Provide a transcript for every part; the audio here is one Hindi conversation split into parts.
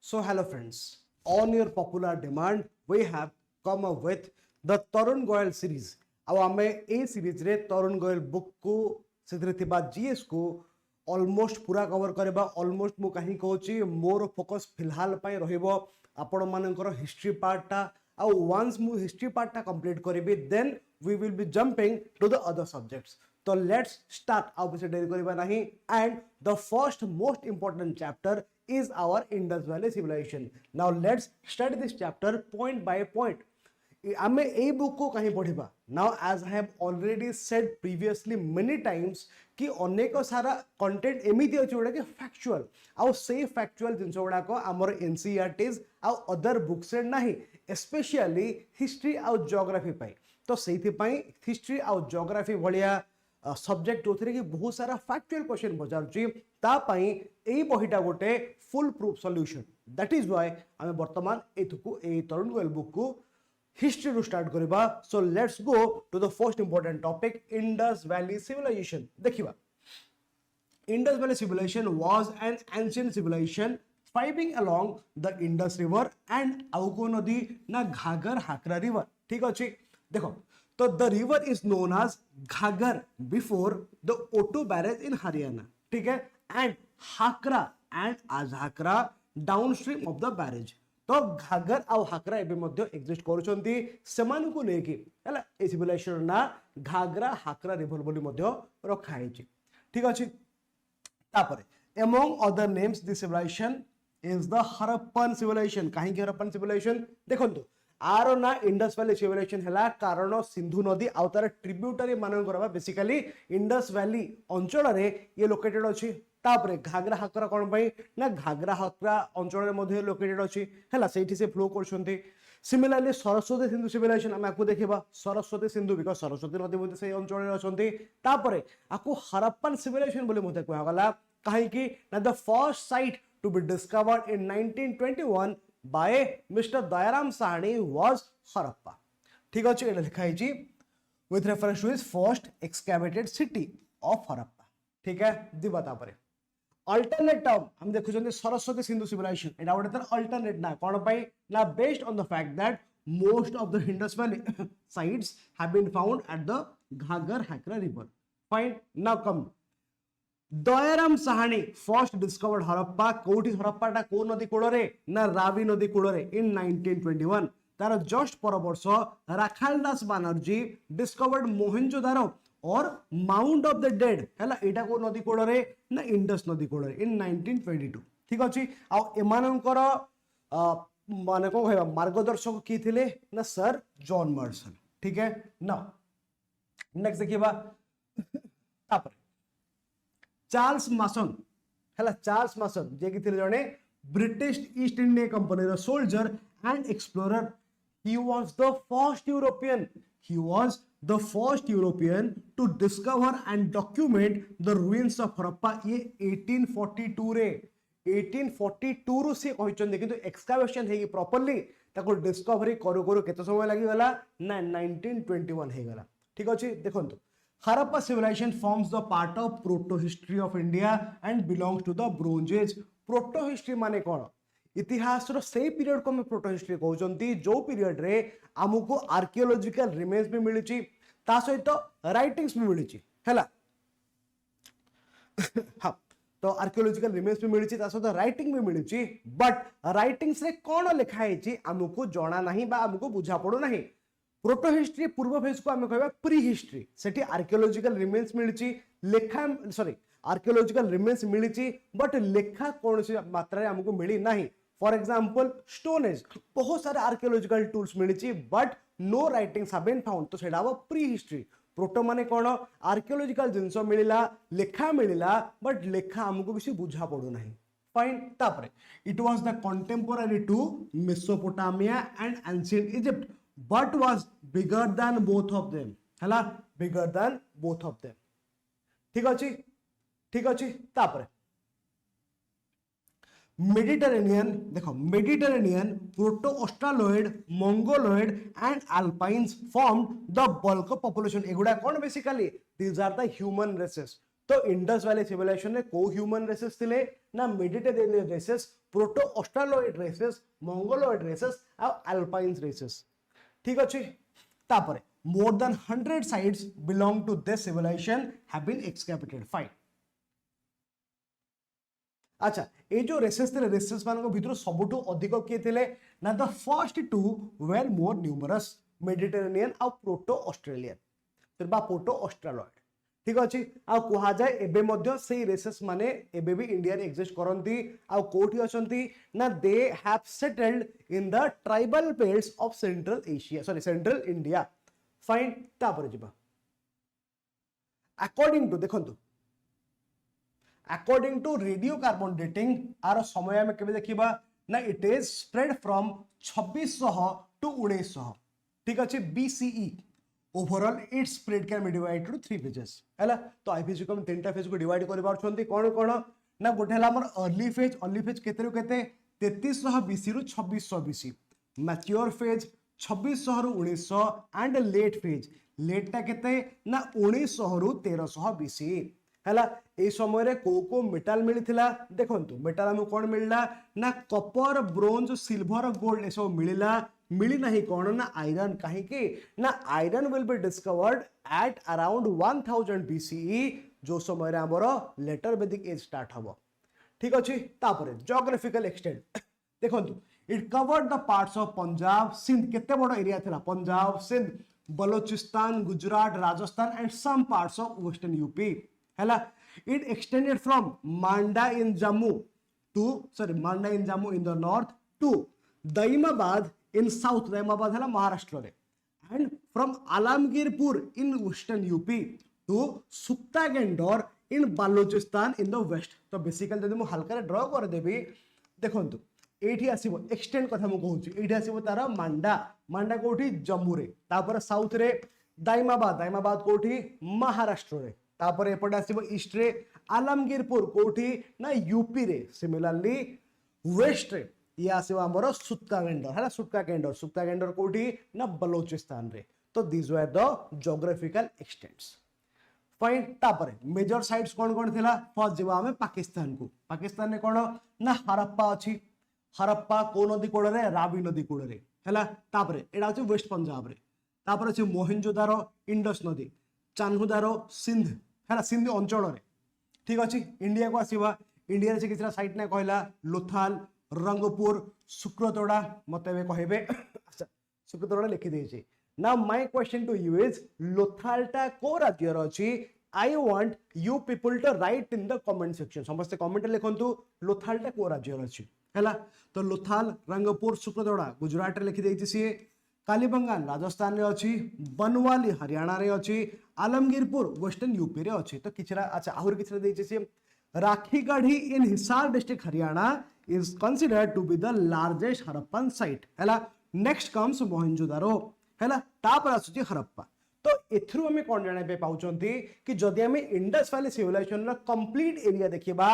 So hello friends, on your popular demand, we have come up with the Tarun Goyal series. अब आमे ए सीरीज रे तरुण गोयल बुक को सिद्धि थिबा जीएस को ऑलमोस्ट पूरा कवर करबा ऑलमोस्ट मु कहीं कहूची मोर फोकस फिलहाल पई रहइबो आपण मानकर हिस्ट्री पार्टटा आ वंस मु हिस्ट्री पार्टटा कंप्लीट करबी then we will be jumping to the other subjects. तो लेट्स स्टार्ट अब से देरी करबा नहीं and the first most important chapter is our Indus Valley civilization. Now let's study this chapter point by point. आमे ए बुक को कहीं पढ़िबा. Now as I have already said previously many times कि अनेक सारा कंटेंट एमिति अछि जोडा कि फैक्चुअल आउ से फैक्चुअल जिंस गुडा को हमर एनसीईआरटीज आउ अदर बुक्स रे नाही स्पेशली हिस्ट्री आउ ज्योग्राफी पाई. तो सेथि पई हिस्ट्री आउ ज्योग्राफी भलिया सब्जेक्ट जो कि बहुत सारा फैक्चुअल क्वेश्चन पचारुची तापाई एई बहिटा गोटे foolproof solution. That is why आमे वर्तमान एथुकु ए तरुण गोयल बुक को हिस्ट्री रू स्टार्ट करबा. So let's go to the first important topic Indus valley civilization. देखिबा Indus valley civilization was an ancient civilization thriving along the Indus river and आउको नदी ना घाघर हाकरा रिवर. ठीक अछि देखो तो the river is known as Ghaghar before the Ottu barrage in Haryana. ठीक है एंड हाकरा एंड आजहाकरा डाउनस्ट्रीम ऑफ द बैरेज. तो घाघर आउ हाकरा एबे मध्ये एग्जिस्ट करूछंती सेमान को लेके हला ए सिविलाइजेशन ना घाघरा हाकरा रिवर बोली मध्ये रखा हैछि. ठीक अछि तापरे among other names this civilization is the Harappan civilization. काहे कि हरप्पन सिविलाइजेशन देखंतु आरो ना इंडस वैली सिविलाइजेशन हला कारण सिंधु नदी आउ तार ट्रिब्यूटरी मान करबा बेसिकली इंडस वैली अंचल रे ये लोकेटेड अछि. तापरे घाघरा हाकरा कोन पई ना घाघरा हाकरा अंचल रे मध्ये लोकेटेड अछि हला सेठी से फ्लो करछंती. सिमिलरली सरस्वती सिंधु सिविलाइजेशन हम आकु देखिबा सरस्वती सिंधु बिकॉज़ सरस्वती नदी मध्ये से अंचल रे अछंती. तापरे आकु हरप्पन सिविलाइजेशन बोली मध्ये कहवा गला काहे कि ना the first site to be discovered in 1921 by Mr. Dayaram Sahani was Harappa. ठीक अछि एटा लिखा हैछि with reference to his first excavated city of Harappa. ठीक है दिबा तापरे अल्टरनेट टर्म हम देखुछन सरस्वती सिंधु सिविलाइजेशन एटा गोटे तर अल्टरनेट ना कोन पई ना based on the fact that most of the Indus valley sites have been found at the Ghaggar Hakra river. Fine. Now come Dayaram Sahani first discovered Harappa कोठी हरप्पा टा को नदी कूल रे ना रावी नदी कूल रे इन 1921. तार जस्ट पर वर्ष राखालदास बनर्जी डिस्कवर्ड मोहेंजोदारो और माउंट ऑफ द डेड हैला एटा को नदी कूल रे ना इंडस नदी कूल रे इन 1922. ठीक अछि आ एमानकर माने को कहबा मार्गदर्शक की थिले ना सर जॉन मर्सन. ठीक है ना नेक्स्ट देखिबा तापर चार्ल्स मासन हैला चार्ल्स मासन जे कि थिले जने ब्रिटिश ईस्ट इंडिया कंपनी रो soldier and explorer. he was the first European to discover and document the ruins of Harappa. ये 1842 रे 1842 रो से कहचन किंतु एक्सकावेशन हेगी प्रॉपर्ली ताको डिस्कवरी करू करू केते समय लागि गला ना 1921 हे गला. ठीक अछि देखंतु Harappa civilization forms the part of proto-history of India and belongs to the Bronze Age. Proto-history माने कौन इतिहास रो से पीरियड को हम प्रोटो-हिस्ट्री कहउचंती जो पीरियड रे हमको आर्कियोलॉजिकल रिमेन्स भी मिलिची ता सहित राइटिंग्स भी मिलिची हैला. हां तो आर्कियोलॉजिकल रिमेन्स भी मिलिची ता सहित राइटिंग भी मिलिची बट राइटिंग्स रे कोन लिखा हैची हमको जाना नहीं बा हमको बुझा पड़ो नहीं. प्रोटो हिस्ट्री पूर्व फेज को हमें कहबा प्री हिस्ट्री सेठी आर्कियोलॉजिकल रिमेन्स मिलिची लेखा सॉरी आर्कियोलॉजिकल रिमेन्स मिलिची बट लेखा कौन सी मात्रा रे हमको मिली नहीं. फॉर एग्जांपल स्टोन एज बहुत सारे आर्कियोलॉजिकल टूल्स मिलिची but no writings have been found. तो सेटा वो प्री हिस्ट्री. प्रोटो माने कोन आर्कियोलॉजिकल जिंस मिलिला लेखा मिलिला बट लेखा हमको बेसी बुझा पड़ो नहीं. फाइन तापरे it was the contemporary to Mesopotamia and ancient Egypt but was bigger than both of them. हला bigger than both of them. ठीक अछि तापरे मेडिटेरेनियन देखो Mediterranean proto Australoid Mongoloid and Alpines formed the bulk of population. एगुडा कोन basically these are the human races. तो इंडस वैली सिविलाइजेशन रे को ह्यूमन रेसेस थिले ना Mediterranean races, proto Australoid races, Mongoloid races आ अल्पाइन रेसेस। ठीक अछि तापरे more than 100 sites belong to this civilization have been excavated fine। अच्छा ये जो रेसेस थे रेसेस मान भितर सबुठु अधिक किए थे ना the first two were more numerous Mediterranean आ प्रोटो ऑस्ट्रेलियन बा प्रोटो ऑस्ट्रालॉइड। ठीक अच्छे आ कहा जाए एबे मध्य से रेसेस माने एबे भी इंडिया रे एग्जिस्ट करंती आ कोठी अछंती ना they have settled in the tribal belts of central Asia sorry central India fine. तापर जिबा अकॉर्डिंग टू देखंतु according to radio carbon dating आर समय में केबे देखिबा ना it is spread from 2600 to 1900। ठीक अच्छे BCE overall it's spread can be divided to 3 phases हैला। तो आईपीसी को हम तीनटा फेज को डिवाइड करि पारछंती कोन कोन ना गोटे हला हमर अर्ली फेज केते रु केते 3300 बीसी रु 2600 बीसी, मैच्योर फेज 2600 रु 1900 एंड लेट फेज लेटटा केते ना 1900 रु 1300 बीसी हैला। ए समय रे को मेटल मिलिथिला देखंतु मेटल हम कोन मिलला ना कॉपर ब्रोंज सिल्वर गोल्ड ए सब मिलिला मिली नहीं कौन ना आयरन कहीं की ना iron will be discovered at around 1000 BCE जो समय रे हमर लेटर वैदिक एज स्टार्ट हबो। ठीक अछि तापरे ज्योग्राफिकल एक्सटेंट देखंतु it covered the parts of Punjab Sindh केते बड़ एरिया थिला Punjab Sindh Balochistan Gujarat Rajasthan and some parts of western UP हैला। It extended from Manda in Jammu in the north to Daimabad in south Daimabad है महाराष्ट्र रे and from Alamgirpur in western UP to Sutkagendor in Balochistan in the west. तो बेसिकली जब मुझे हल्का ड्र कर देबी देखंतु एठी आसीबो एक्सटेंड कथा मु कहूची एठी आसीबो तार मांडा कोठी जम्मू रे तापर साउथ रे दाइमाबाद कोठी महाराष्ट्र रे तापर एपटे आसीबो ईस्ट रे आलमगीरपुर कोठी ना यूपी रे सिमिलरली वेस्ट रे ये आसीबो हमरो सुक्तागेंडर हैला सुक्तागेंडर कोठी ना बलोचिस्तान रे। तो this were the geographical extents fine. तापर मेजर साइट्स कौन थिला फर्स्ट जेबा हमें पाकिस्तान ने कौन ना हरप्पा अछि हरप्पा को नदी कूल रे रावी नदी कूल रे हैला। तापर एडा अछि वेस्ट पंजाब रे तापर अछि मोहेंजोदारो इंडस नदी चान्हुदारो सिंध हैला सिंध अंचल रे। ठीक अछि इंडिया को आसीबा इंडिया रे किछरा साइट ने कहला लोथाल रंगपुर शुक्रतोड़ा मत कहबे अच्छा शुक्रतोड़ा लिखि देछि। Now my question to you is लोथालटा को राज्य अछि I want you people to write in the comment section समस्त कमेंट लिखंतु लोथालटा को राज्य अछि हैला। तो लोथाल रंगपुर शुक्रतोड़ा गुजरात रे लिखि देछि सी कालीबंगान राजस्थान रे अछि बनवाली हरियाणा रे अछि आलमगीरपुर वेस्टर्न यूपी रे अछि। तो किछरा अच्छा आहुर किछरा देछि सी Rakhigarhi in Hisar district Haryana is considered to be the largest Harappan site हैला। नेक्स्ट कम्स मोहेंजोदारो हैला तापर आसुची हरप्पा। तो एथरु हमें कोन जाने पे पाउचंती कि जदि हमें इंडस वैली सिविलाइजेशन रा कंप्लीट एरिया देखिबा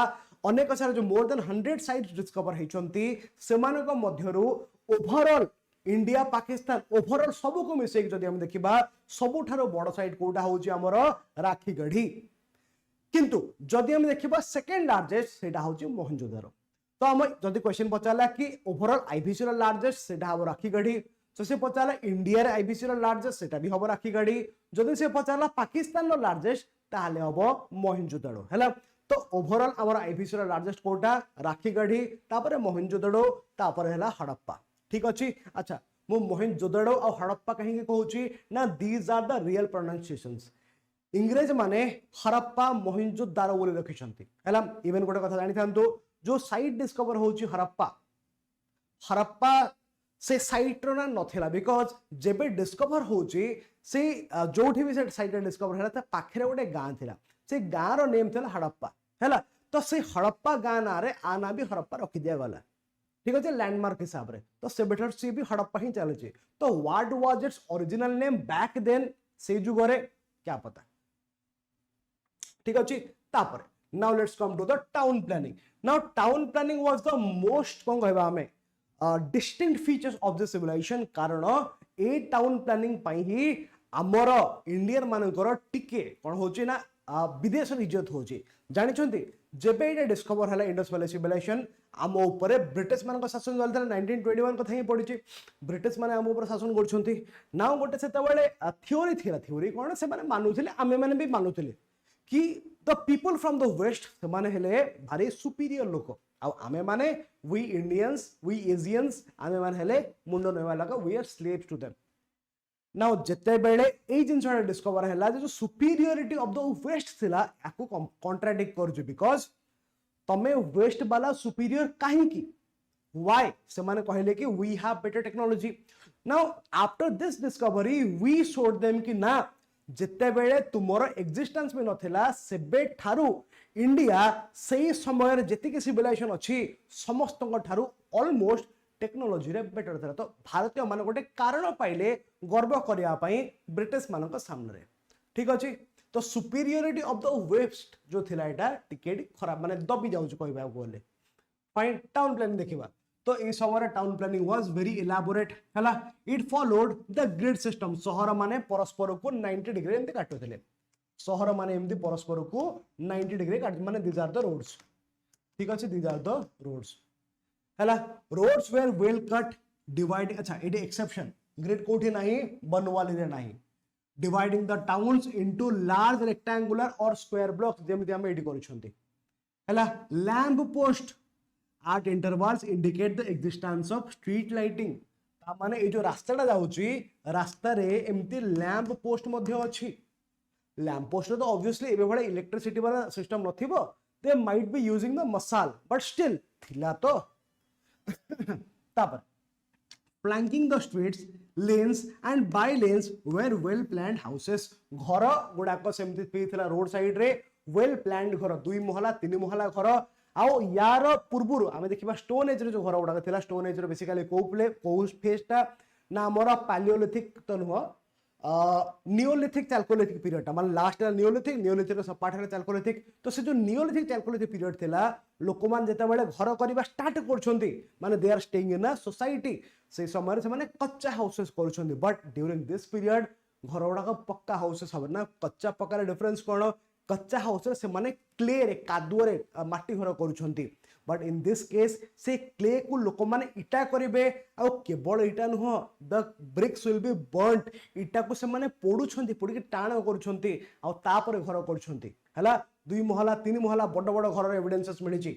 अनेक सारा जो मोर देन 100 साइट्स डिस्कवर हेचंती सेमानक मध्यरु ओवरऑल इंडिया पाकिस्तान ओवरऑल सब को मिसे जदि हम देखिबा सबुठारो बड़ साइट कोटा होची हमर राखीगढ़ी किंतु जदि हम देखिबा सेकंड लार्जेस्ट सेटा होची मोहेंजोदारो। तो हम जदि क्वेश्चन पचाला कि ओवरऑल आईबीसी लार्जेस्ट सेटा हम राखीगढ़ी तो से पचाला इंडिया रे आईबीसी लार्जेस्ट सेटा भी हम राखीगढ़ी जदि से पचाला पाकिस्तान लो लार्जेस्ट ताले हम मोहेंजोदारो हैला। तो ओवरऑल हमर आईबीसी लार्जेस्ट कोटा राखीगढ़ी तापर मोहेंजोदारो तापर हैला हड़प्पा। ठीक अछि अच्छा मु मोहेंजोदारो और हड़प्पा कहीं कहूची ना these are the real pronunciations इंग्रेज माने हड़प्पा मोहेंजोदारो बोली रखिसंती हैला। इवन गोटे कथा जानि थांतो जो साइट डिस्कवर होची हरप्पा से साइट रो ना नथिला बिकॉज जेबे डिस्कवर होची से जोठी भी से साइट डिस्कवर हैला त पाखरे गोटे गां थिला से गां रो नेम थिला हड़प्पा हैला। तो से हड़प्पा गां ना रे आना भी हड़प्पा रखि दिया गला ठीक अछि लैंडमार्क हिसाब रे। तो से बेटर से भी हड़प्पा ही चले छी। तो what was its original name back then से जुगरे क्या पता ठीक अछि। तापर now let's come to the town planning. Now town planning was the most कौन कहबा हमें distinct features of the civilization कारण ए टाउन प्लानिंग पाई ही हमर इंडियन मानकर टिके कोन होची ना विदेश इज्जत होची जानि छंती जेबे ये डिस्कवर है इंडस वैली सिविलाइजेशन आम ऊपर ब्रिटिश मान शासन चलता 1921 कथा ही पड़ी ब्रिटिश माने आम ऊपर शासन कर ना गोटे से थियोरी थिला थियोरी कौन से मानुले आमे मैंने भी मानुले कि the people from the west से माने हेले भारी सुपीरियर लोक आमे माने वी इंडियंस वी एजियंस आमे माने हेले मुंड नवा लगा we are slaves to them now जते बेले ए जिनसा डिस्कवर हैला जो सुपीरियरिटी ऑफ द वेस्ट थिला याकू कॉन्ट्राडिक्ट करजु बिकॉज तमे वेस्ट वाला सुपीरियर काहे की व्हाई से माने कहले कि we have better technology now after this discovery we showed them कि ना जते बेले तुमरो एग्जिस्टेंस में नथिला सेबे ठारू इंडिया सही समय जेतिके सिविलाइजेशन अछि समस्त ठारू ऑलमोस्ट टेक्नोलोजी रे बेटर था तो भारतीय मान गोटे कारण पाइले गर्व करने ब्रिटिश मान सामने ठीक अच्छे तो सुपीरियरिटी ऑफ द वेस्ट जो थिला एटा टिकेट खराब माने दबी जाउछ कहबा बोले फाइन टाउन प्लानिंग देखिबा तो ए समय town planning was very elaborate हला it followed the grid system शहर माने परस्पर को 90 डिग्री एमती काटुथिले शहर माने एमती परस्पर को 90 डिग्री काट माने दीज आर द रोड्स ठीक अच्छे दीज आर द रोड्स हला roads were well cut dividing अच्छा एडी एक्सेप्शन ग्रिड कोठी नाही बनवाली रे नाही dividing the towns into large rectangular और स्क्वायर ब्लॉक्स जेमिति हम एडी करूछंती हला lamp post at intervals indicate the existence of street lighting ता माने ए जो रास्ताटा जाउची रास्ता रे एमती लैंप पोस्ट मध्ये अछि लैंप पोस्ट तो ऑब्वियसली एबे बडा इलेक्ट्रिसिटी वाला सिस्टम नथिबो they might be using the mashal but still थिला तो Flanking the streets, lanes and by lanes were well planned houses. घर गुड़ाक सेमती पेइथिला रोड साइड रे well planned घर 2 महला 3 महला घर आउ यार पूर्वरु आमे देखिबा स्टोन एज रे जो घर गुड़ाक थिला स्टोन एज रे बेसिकली को फेजटा ना हमर पैलियोलिथिक तो नुह नियोलिथिक चैल्कोलिथिक पीरियड मान लास्ट नियोलिथिक सपाठ चैल्कोलिथिक तो से जो नियोलिथिक चैल्कोलिथिक पीरियड थिला लोक मान जेता बेले घर करबा स्टार्ट करछंती माने they are staying in a society से समय से माने कच्चा हाउसेस करछंती बट ड्यूरिंग दिस पीरियड घर गुडा पक्का हाउसेस हबे ना कच्चा पक्का रे डिफरेंस कोन कच्चा हाउसेस से माने क्ले रे कादुओ रे माटी घर करछंती बट इन दिस केस से क्ले को लोक माने इटा करिवे आ केवल इटा नुह the bricks will be burned इटा को से माने पोडुछंती पोडी के टाण करूछंती आ तापर घर करूछंती हला 2 महला 3 महला बड़ बड़ घर रे evidences मिलिची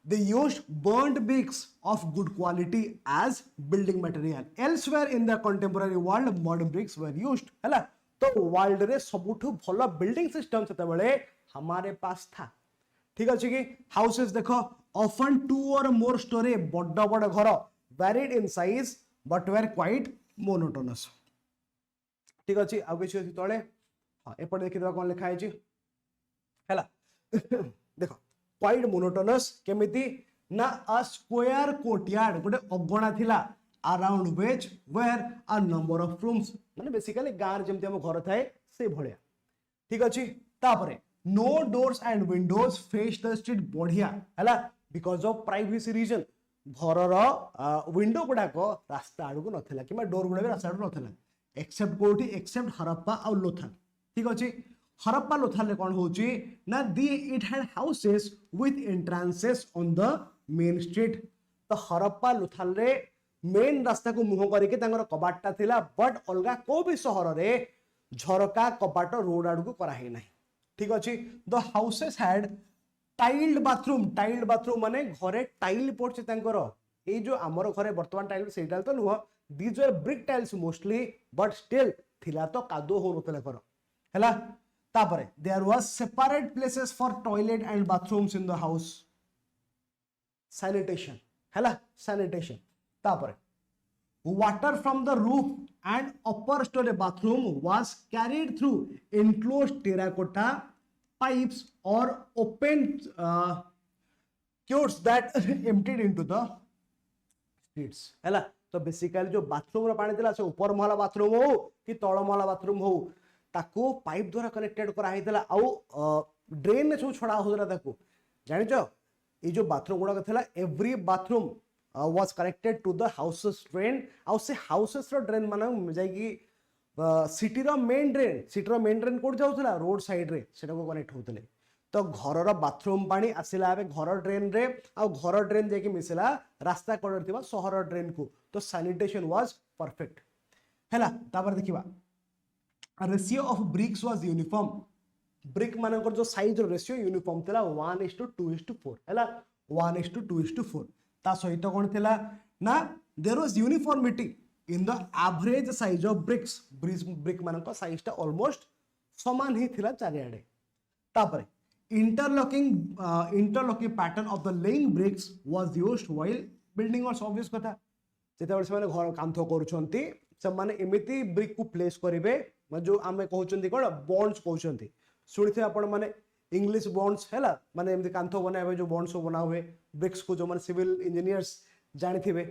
they used burnt bricks of good quality as building material elsewhere in the contemporary world modern bricks were used हला तो वर्ल्ड रे सबुठु भलो बिल्डिंग सिस्टम सेते बेले हमारे पास था ठीक अछि कि हाउसेस देखो ऑफन 2 और मोर स्टोरी बड़ बड़ घर varied in size but were quite monotonous ठीक अछि आ किछ अछि तळे हां एपड देखि दबा कोन लिखा है छी हला देखो क्वाइट मोनोटोनस केमिति ना अ स्क्वायर कोर्टयार्ड गोटे अगणा थिला around which were a number of rooms माने बेसिकली गार जेमति हम घर थाए से भलिया ठीक अछि तापरे no doors and windows face the street बढ़िया हला बिकॉज ऑफ प्राइवेसी रीजन घरर विंडो गुडा को रास्ता आडू को नथिला किमा डोर गुडा भी रास्ता आडू नथिला एक्सेप्ट कोठी एक्सेप्ट हरप्पा और लोथल ठीक अछि हरप्पा लोथल कोन होची ना the it had houses with entrances on the main street तो हरप्पा लोथल रे मेन रास्ता को मुह करके तांगर कबाटटा थिला बट अलगा को भी शहर रे झरका कबाट रोड आडू को करा हे नाही ठीक अछि the houses had tiled bathroom माने घरे टाइल पड़छ तांकर ए जो हमर घरे वर्तमान टाइल सेटाल तो नुह these were brick tiles mostly but still थिला तो कादो हो नतले कर हला तापरे there was separate places for toilet and bathrooms in the house sanitation हला सैनिटेशन तापरे water from the roof and upper story bathroom was carried through enclosed terracotta pipes or open chutes that emptied into the streets हैला तो बेसिकली जो बाथरूम रो पानी दिला से ऊपर महला बाथरूम हो कि तळ महला बाथरूम हो ताको पाइप द्वारा कनेक्टेड करा हितला आउ ड्रेन ने छो छडा होदला ताको जानिचो ए जो बाथरूम गुडा थिला every bathroom was connected to the houses drain आउ से houses रो ड्रेन माने जाई कि सिटी रो मेन ड्रेन कोड जाउथला रोड साइड रे सेटा को कनेक्ट होतले तो घरर बाथरूम पानी आसिला एबे घर ड्रेन रे आ घर ड्रेन जेकी मिसिला रास्ता कड़े थिबा सहर ड्रेन को तो सैनिटेशन वाज परफेक्ट हैला तापर देखिबा ratio of BRICS was uniform brick मानकर जो साइज रेशियो यूनिफॉर्म थिला 1:2:4 हैला 1:2:4 ता सहित कोन थिला ना there was uniformity in the average size of bricks brick मानकर साइज ता ऑलमोस्ट समान ही थिला चारियाडे तापर interlocking pattern of the laying bricks was used while building was obvious कथा जेते से माने घर कांथो करूछंती से माने एमिति ब्रिक को प्लेस करिवे जो आमे कहउछंती कोन बॉन्ड्स कहउछंती सुनिथे आपण माने इंग्लिश बॉन्ड्स हैला माने एमिति कांथो बनावे जो बॉन्ड्स बना हुए ब्रिक्स को जो माने सिविल इंजीनियर्स जानिथिबे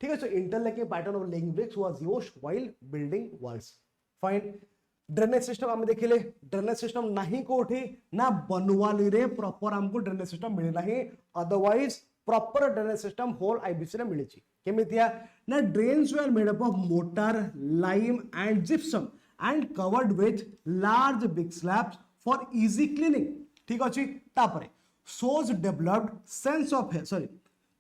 ठीक है। So interlocking pattern of laying bricks was used while building walls fine. Drainage system आम देखिले ड्रेनेज सिस्टम नहीं कोठी ना बनवाली रे प्रॉपर हमको ड्रेनेज सिस्टम मिले नहीं अदरवाइज प्रॉपर ड्रेनेज सिस्टम होल आईबीसी रे मिले केमितिया ना drains were made up of mortar lime and gypsum and covered with large big slabs for easy cleaning ठीक अछि तापरे shows developed sense of sorry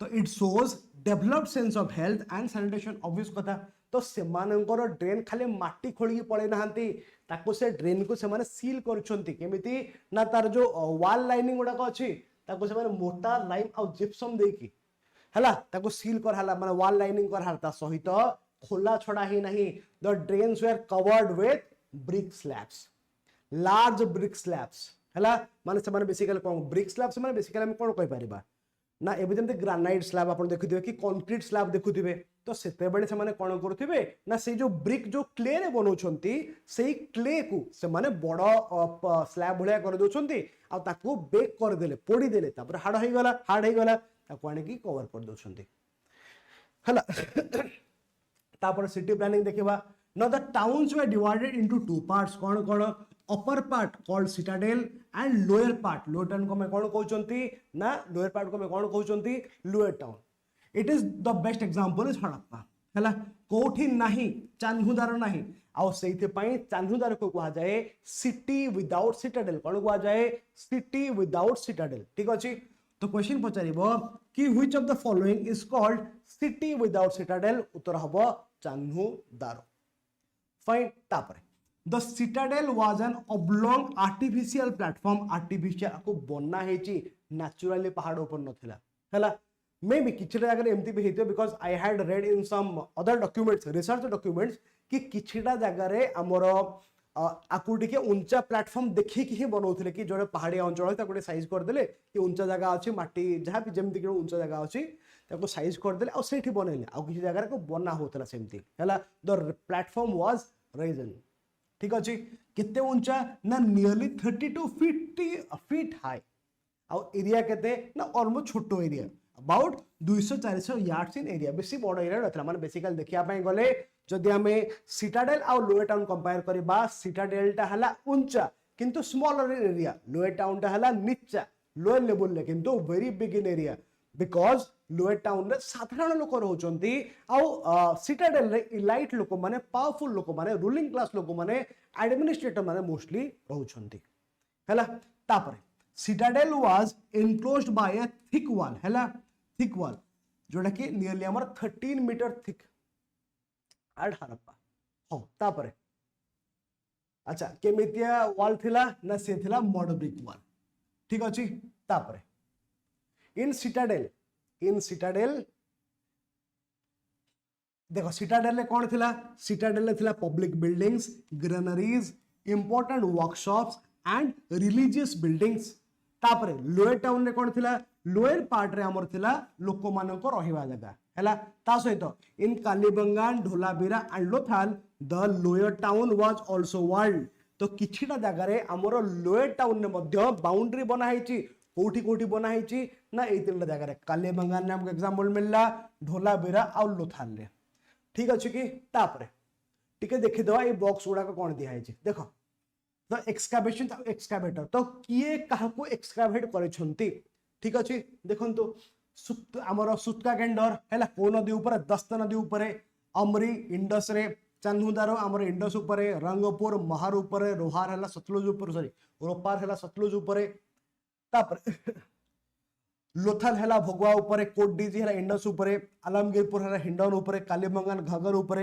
तो it shows developed sense of health and sanitation obvious कथा तो सेमानंकर ड्रेन खाली माटी खोली पड़े नहांती ताको से ड्रेन को से माने सील करछंती केमिति ना तार जो वॉल लाइनिंग गुडा को अछि ताको से माने मोटा लाइम आ जिप्सम देकी हला ताको सील कर हला माने वॉल लाइनिंग कर हला सहित खोला छडा ही नहीं the drains were covered with brick slabs large brick slabs हला माने से माने बेसिकली कोन ब्रिक स्लैब्स माने बेसिकली हम कोन कहि परिबा ना एबे जेमते ग्रेनाइट स्लैब आपण देखुथिबे कि कंक्रीट स्लैब देखुथिबे तो सेते बेले से माने कोन करथिबे ना से जो ब्रिक जो क्ले रे बनौछंती सेही क्ले को से माने बड़ स्लैब भलिया कर दोछंती आ ताको बेक कर देले पोडी देले तापर हार्ड हे गला ताको आने की कवर कर दोछंती हला तापर सिटी प्लानिंग देखिबा now the towns were divided into two parts कौन upper part called citadel and lower part lower town को मैं कौन कहउचंती ना lower part को मैं कौन कहउचंती lower town it is the best example is Harappa हला कोठी नाही चान्हुदार नाही आ सेइथे पई चान्हुदार को कहा जाए सिटी विदाउट सिटाडेल कौन कहा जाए सिटी विदाउट सिटाडेल ठीक अछि तो क्वेश्चन पचारिबो कि which of the following is called city without citadel उत्तर हबो चान्हुदार फाइन तापर the citadel was an oblong artificial platform artificial को बना हेची नेचुरली पहाड़ ऊपर नथिला हला मे बी किछटा जगह एमती भी हेतियो because I had read in some other documents research documents कि किछटा जगह रे हमर आकुटी के ऊंचा प्लेटफॉर्म देखि कि ही बनौथिले कि जोरे पहाड़ी अंचल ता गोटे साइज कर देले कि ऊंचा जगह अछि माटी जहां भी जेमती कि ऊंचा जगह अछि ताको साइज कर देले और सेठी बनेले आ किछि जगह को बना होतला सेमती हला द प्लेटफॉर्म वाज रेजन ठीक अछि किते ऊंचा ना नियरली 32 फीट हाई आ एरिया केते ना ऑलमोस्ट छोटो area about 200-400 yards in area बेसी बड़ एरिया नथला माने बेसिकली देखिया पई गले जदि हमें सिटाडेल आ लोअर टाउन कंपेयर करबा सिटाडेल टा हला ऊंचा किंतु स्मॉलर एरिया लोअर टाउन टा हला नीचा लोअर लेवल ले किंतु very big in area because lower town रे साधारण लोक रहउचंती आ सिटाडेल रे इलाइट लोक माने पावरफुल लोक माने रूलिंग क्लास लोक माने एडमिनिस्ट्रेटर माने मोस्टली रहउचंती हला तापर Citadel was enclosed bye a thick wall हला थिक वॉल जोटा कि नियरली हमर 13 मीटर थिक एड हरप्पा हो तापर अच्छा केमितिया वॉल थिला ना से थिला मड ब्रिक वॉल ठीक अछि तापर इन सिटाडेल देखो सिटाडेल ले कौन थिला सिटाडेल ले थिला public buildings granaries important workshops and religious buildings तापरे लोअर टाउन रे कौन थिला लोअर पार्ट रे हमर थिला लोक मानन को रहिबा जगह हैला ता सहित in Kalibangan Dholavira and Lothal the lower town was also walled तो किछिटा जगह रे हमर लोअर टाउन ने मध्य बाउंड्री बना हेची कोठी कोठी बना हेची ना ए तीनटा जगह रे कालीबंगान नाम के एग्जांपल मिलला ढोलाबीरा आ लोथाल रे ठीक अछि कि तापरे टिके देखि दवा ए बॉक्स गुडा को कोन दिया हेची देखो द एक्सकावेशन एक्सकावेटर तो किए काहा को एक्सकावेट करे छंती ठीक अछि देखन तो सुत हमर सुतका गेंडर हैला को नदी ऊपर दस्त नदी ऊपर अमरी इंडस रे चान्हुदार हमर इंडस ऊपर रंगपुर महार ऊपर रोहार हैला सतलुज ऊपर सॉरी रोपार हैला सतलुज ऊपर तापर लोथल हैला भोगवा ऊपर, कोटडीजी हैला इंडस ऊपर, आलमगीरपुर हैला हिंडन ऊपर, कालीमंगान घगर ऊपर,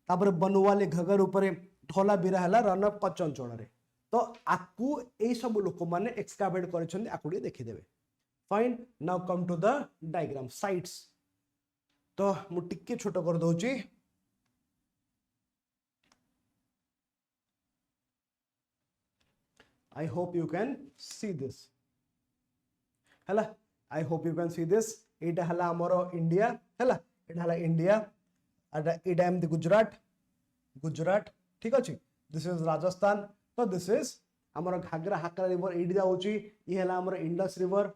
तापर बनवाली घगर ऊपर, ढोला बिरा हैला रन ऑफ कच्छ अंचल रे। तो आकु ए सब लोक माने एक्सकावेट करछन, आकु देखि देबे। Fine, now come to the diagram sites. तो मु टिके छोट कर दउची। I hope you can see this. हैला, I hope you can see this. एटा हला हमरो इंडिया, हैला एटा हला India, Etah am the Gujarat, Gujarat ठीक अछि। This is Rajasthan. तो दिस इज हमरो घाघरा हाकरा रिवर एडी जाउची, ई हला हमरो इंडस रिवर।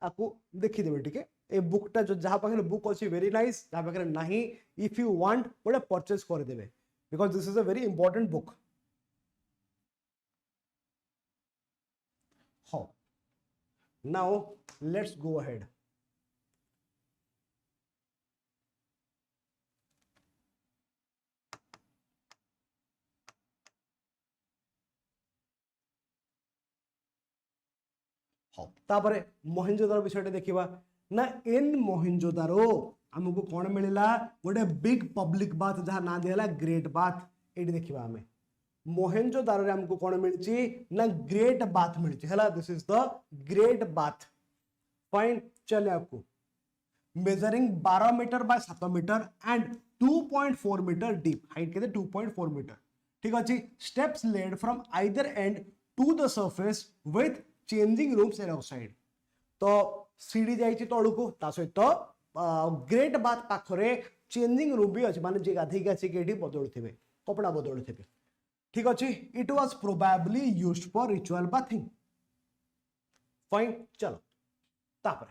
आपको देखि देबे ठीक है। ए बुकटा जो जहां पाखे बुक अछि वेरी नाइस, जहां पाखे नाही इफ यू वांट बड़े परचेज कर देबे, because this is a very important book. How now let's go ahead. तापरे मोहेंजोदारो विषय देखिबा ना। इन मोहेंजोदारो हमको कौन मिलला, गोटे बिग पब्लिक बाथ जहां ना दिहला ग्रेट बाथ। एडी देखिबा हमें मोहेंजोदारो रे हमको कौन मिलची ना ग्रेट बाथ मिलची, हैला this is the great bath. Fine, चले आपको measuring 12 metre by 7 metre and 2.4 metre deep, height के 2.4 मीटर ठीक अछि। Steps led from either end to the surface with changing rooms and outside. तो सीढ़ी जाइछि तळुको, ता सहित ग्रेट बाथ पाखरे चेंजिंग रूम भी अछि, माने जे गाधै गाछि केडी बदलुथिबे, कपड़ा बदलुथिबे ठीक अछि। It was probably used for ritual bathing. Fine, चलो तापर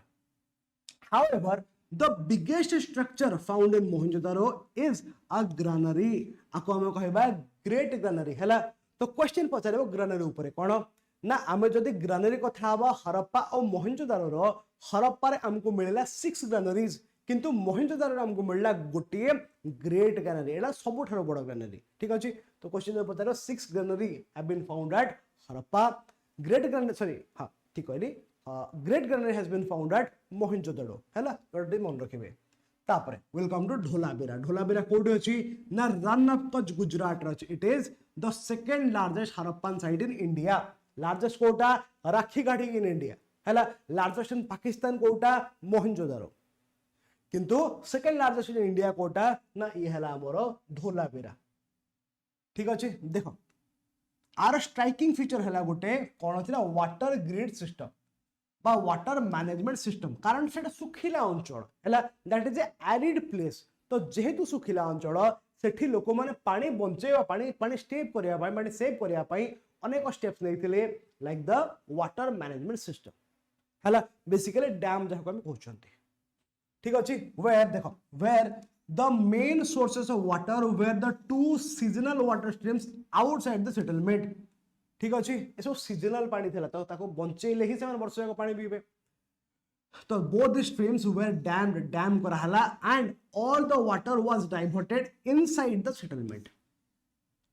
however the biggest structure found in Mohenjo-daro is a granary। आको हम कहबा ग्रेट ग्रानरी हैला। तो क्वेश्चन पचारेबो ग्रानरी ऊपर कोन ना, आमे जदी ग्रानरी कथा हबा हरप्पा और मोहेंजोदारो रो, हरप्पा रे हमको मिलला 6 ग्रानरीज, किंतु मोहेंजोदारो रे हमको मिलला गोटिए ग्रेट ग्रानरी, एला सबठारो बड़ ग्रानरी ठीक अछि। तो क्वेश्चन पचारो 6 granary have been found at Harappa. Great granary sorry हां ठीक कहली, great granary has been found at Mohenjodaro हैला, गडे मन रखिबे। तापरे वेलकम टू ढोलाबीरा। ढोलाबीरा कोडी अछि ना रन ऑफ कच्छ गुजरात रे अछि। It is the second largest Harappan site in India. Largest कोटा राखी गाड़ी इन इंडिया हैला। लार्जेस्ट इन पाकिस्तान कोटा मोहेंजोदारो, किंतु सेकंड लार्जेस्ट इन इंडिया कोटा ना ये हैला हमरो ढोलाबीरा ठीक अछि। देखो आर स्ट्राइकिंग फीचर हैला गोटे कोन थिला वाटर ग्रिड सिस्टम बा वाटर मैनेजमेंट सिस्टम, कारण सेटा सुखिला अंचल हैला, that is a arid place. तो जेहेतु सुखिला अंचल सेठी लोक माने पानी बंचेवा, पानी स्टेप करिया पाई, पानी सेव करिया पाई अनेक स्टेप्स नैथिले, like the water management system हैला। बेसिकली डैम जहां को हम कहउछंती ठीक अछि। वेयर देखो where the main sources of water were the two seasonal water streams outside the settlement ठीक अछि। ए सब सीजनल पानी थिला, तो ताको बंचेले ही से वर्ष जाक पानी पीबे। तो both the streams were dammed कराहला and all the water was diverted inside the settlement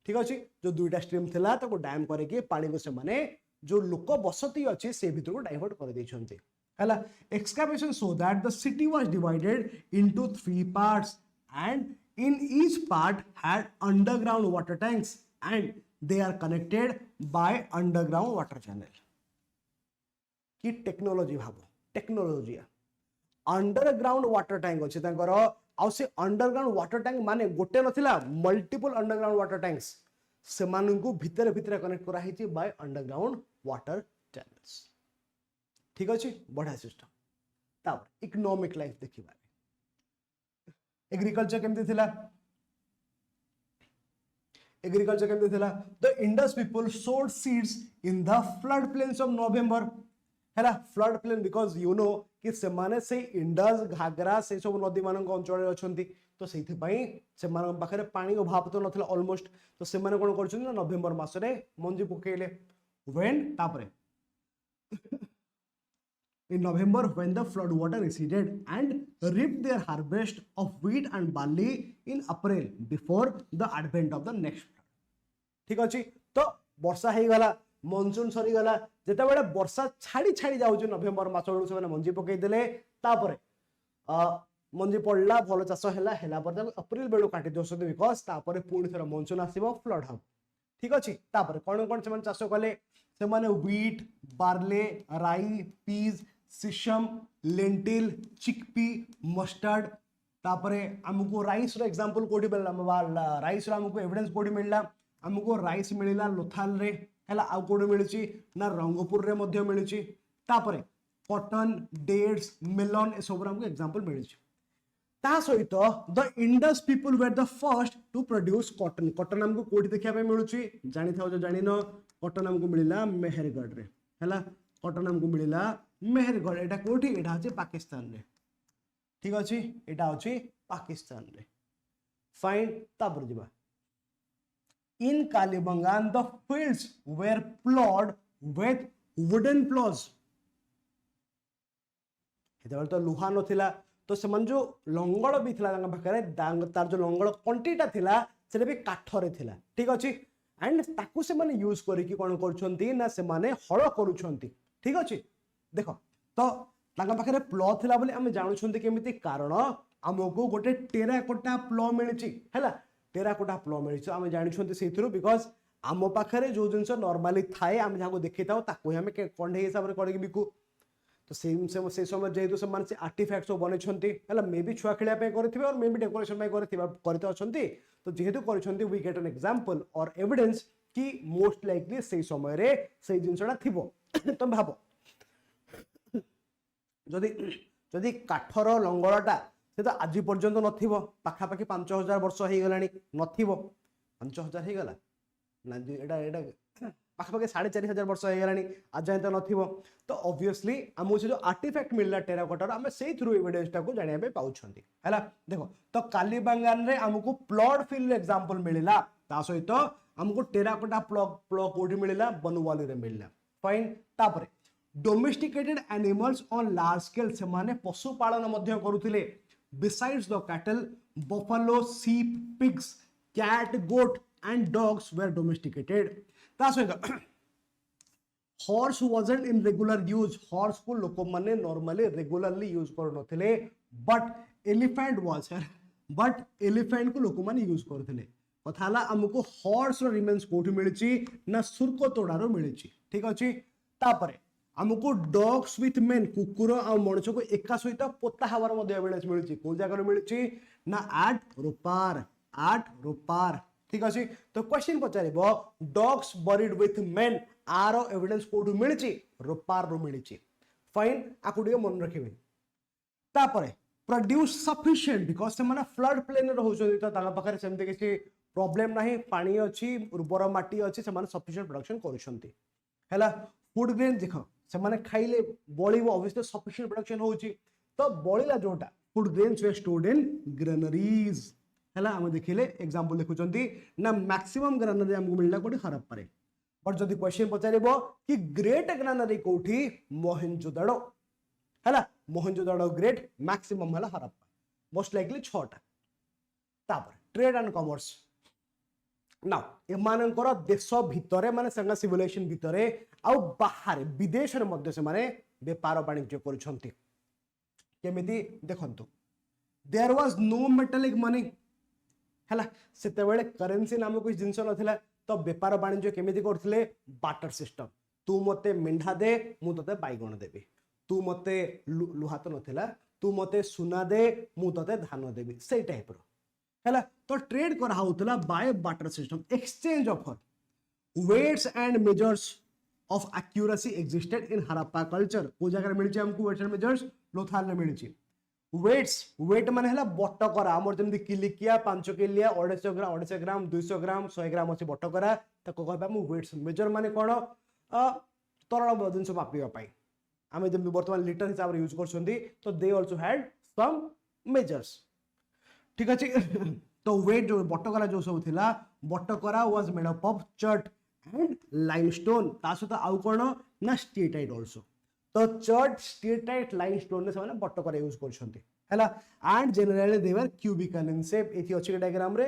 ठीक अछि। जो दुईटा स्ट्रीम थिला ताको डैम करे के पानी को से माने जो लोक बसती अछि से भीतर को डाइवर्ट कर दै छन्ते हैला। Excavation so that the city was divided into 3 parts and in each part had underground water tanks and they are connected by underground water channel। की टेक्नोलॉजी भाबो, टेक्नोलॉजी अंडरग्राउंड वाटर टैंक अछि तांकर, आ से अंडरग्राउंड वाटर टैंक माने गोटे नथिला मल्टीपल अंडरग्राउंड वाटर टैंक्स, से माननकु भितर भितर कनेक्ट करा हिची बाय अंडरग्राउंड वाटर चैनल्स ठीक अछि। बढ़िया सिस्टम। तापर इकोनॉमिक लाइफ देखिबा, एग्रीकल्चर केमति थिला, एग्रीकल्चर केमति थिला। The Indus people sowed seeds in the flood plains of November हैला। Flood plain because you know कि से माने से इंडस घाघरा से सब नदी मानक अंचल रे अछंती, तो सेथि पई से मानक पाखरे पानी अभाव तो नथिला ऑलमोस्ट, तो से माने कोन करछन ना नवंबर मास रे मंजी पकेले। व्हेन तापरे in November when the flood water receded and reaped their harvest of wheat and barley in April before the advent of the next flood ठीक अछि। तो वर्षा हे गला, मॉनसून सरी गला जेते बेले वर्षा छाड़ी छाड़ी जाउछ नवेम्बर मास बेलू से मंजी पकई देले तापरे मंजी पड़ला भल चाष है पर अप्रैल बेलू काटी दौरान बिकज तापर पुणी थोड़ा मॉनसून आसो फ्लड हम ठीक अच्छे तापर कौन कौन से चाष कले से wheat barley rye peas sesame lentil chickpea mustard तापरे आमको राइस रो एग्जांपल कोठी मिलला राइस रो आमको एविडेंस कोठी मिलला आमको राइस मिलला लोथाल रे हला आ कोठी मिलुची ना रंगपुर रे मध्य मिलुची तापरे कॉटन डेट्स मेलन ए सब हमको एग्जांपल मिलुची ता सहित the Indus people were the first to produce cotton cotton हमको कोठी देखिया पे मिलुची जानि थाओ जो जानि न कॉटन हमको मिलला मेहरगढ़ रे हला कॉटन हमको मिलला मेहरगढ़ एटा कोठी एटा अछि पाकिस्तान रे ठीक अच्छे एटा अछि पाकिस्तान रे फाइन तापर जिबा in Kalibangan the fields were ploughed with wooden ploughs हेतबेल तो लुहा नथिला तो से जो लंगल भी थिला पाखे तार जो लंगल कंटीटा थिला से भी काठरे थिला ठीक अच्छे एंड ताकू से माने यूज करिकी कोन करछंती ना से माने हळ करूछंती ठीक अच्छे देखो तो पाखे प्ल थिला बोली आम जानुछंती केमिति कारण आमको गोटे टेराकोटा प्ल मिलची हैला टेराकोटा प्ल मिलची आम जानुछंती सेथिरु बिकॉज आम पाखे जो जिनस नॉर्मली थाए आम जहाँ देखी था ताकू आम कंढे हिसाब से करके बिकू तो से समय जेहेतु से आर्टिफैक्ट सब बनई है मे भी छुआ खेलने और मे भी डेकोरेशन करते अच्छे तो जेहेतु कर वी गेट एन एग्जांपल और एविडेंस कि मोस्ट लाइकली से समय रे से जिनसटा थिबो तुम भाव जदि जदि काठर लंगलटा से तो आज पर्यंत नथिबो पाखापाखि 5000 वर्ष हो गलानी नथिबो 5000 हो गला ना एटा एटा पाखापाखि 4500 वर्ष हो गलानी आज जाए तो नथिबो तो ऑब्वियसली हमको से जो आर्टिफैक्ट मिलला टेराकोटार आमे से थ्रू एविडेंस टाको जानिया पे पाउछंती हैला देखो तो कालीबांगान रे हमको प्लॉट फिल एग्जांपल मिलला ता सहित हमको टेराकोटा प्लॉट कोठी मिलला बनवाली रे मिलला फाइन तापरे domesticated animals on large scale से माने पशुपालन मध्य करुथिले besides the cattle buffalo sheep pigs cat goat and dogs were domesticated ता सहित horse wasn't in regular use horse को लोक माने नॉर्मली रेगुलरली यूज कर नथिले but elephant was but elephant को लोक माने यूज करथिले कथाला हमको हॉर्स रो रिमेन्स कोठी मिलची ना सुरको तोडारो मिलची ठीक अछि तापरे हमको डॉग्स विथ मेन कुकुर और मनुष्य को एका सहित पोता हवार एविडेंस मिलची को जगह मिलची ना आठ रोपार ठीक अछि तो क्वेश्चन पचारिबो dogs buried with men are evidence कोठु मिलची रोपार रो मिलची फाइन आकु डिगे मन रखिबे तापरे प्रोड्यूस सफिशिएंट बिकॉज़ से माने फ्लड प्लेन रो होछो तो ताका पाखरे सेमते किछि प्रॉब्लम नाही पानी अछि उर्वर माटी अछि से माने सफिशिएंट प्रोडक्शन करूछंती हैला फूड ग्रेन देखो से माने खाइले बळीबो ऑब्वियसली सफिशिएंट प्रोडक्शन होउची तो बळीला जोटा food grains way stored in granaries हैला हम देखिले एग्जांपल देखुचंती ना मैक्सिमम ग्रेनरी हमको मिलला कोठी हरप्पा रे बट जदि क्वेश्चन पचारिबो कि ग्रेट ग्रेनरी कोठी मोहेंजोदाड़ो हैला मोहेंजोदाड़ो ग्रेट मैक्सिमम हैला हरप्पा मोस्ट लाइकली 6टा तापर ट्रेड एंड कॉमर्स ना एमानकर देश भितरे माने संगा सिविलाइजेशन भितरे आ बाहर विदेश रे मध्य से माने व्यापार वाणिज्य करूछंती केमिति देखंतु there was no metallic money हैला सेते बेले करेंसी नाम कोई जिंस नथिला तो व्यापार वाणिज्य केमिति करथिले बाटर सिस्टम तू मते मेंढा दे मु तते बाइगण देबी तू मते लुहा तो नथिला तू मते सुना दे मु तते धान देबी सेई टाइप रो हैला तो ट्रेड करा होतला by barter system exchange of weights and measures of accuracy existed in Harappa culture को जगह मिलची हमको वेट्स एंड मेजर्स लोथाल में मिलची वेट्स वेट माने हला बटकरा हमर जेमि किलिकिया 5 किलिया 250 ग्राम 200 ग्राम 100 ग्राम अछि बटकरा ताको कहबा हम वेट्स मेजर माने कोन तरल जिनस मापिबा पाई आमे जेमि वर्तमान लीटर हिसाब रे यूज करछंती तो they also had some measures ठीक अछि तो वेट जो बटकरा जो सब थिला बटकरा was made up of chert and limestone तासो तो आउ कोन ना स्टेटाइट आल्सो तो चट स्टेटाइट लाइमस्टोन ने से बटकरा यूज करछंती हैला and generally they were cubical in shape एथि अछि डायग्राम रे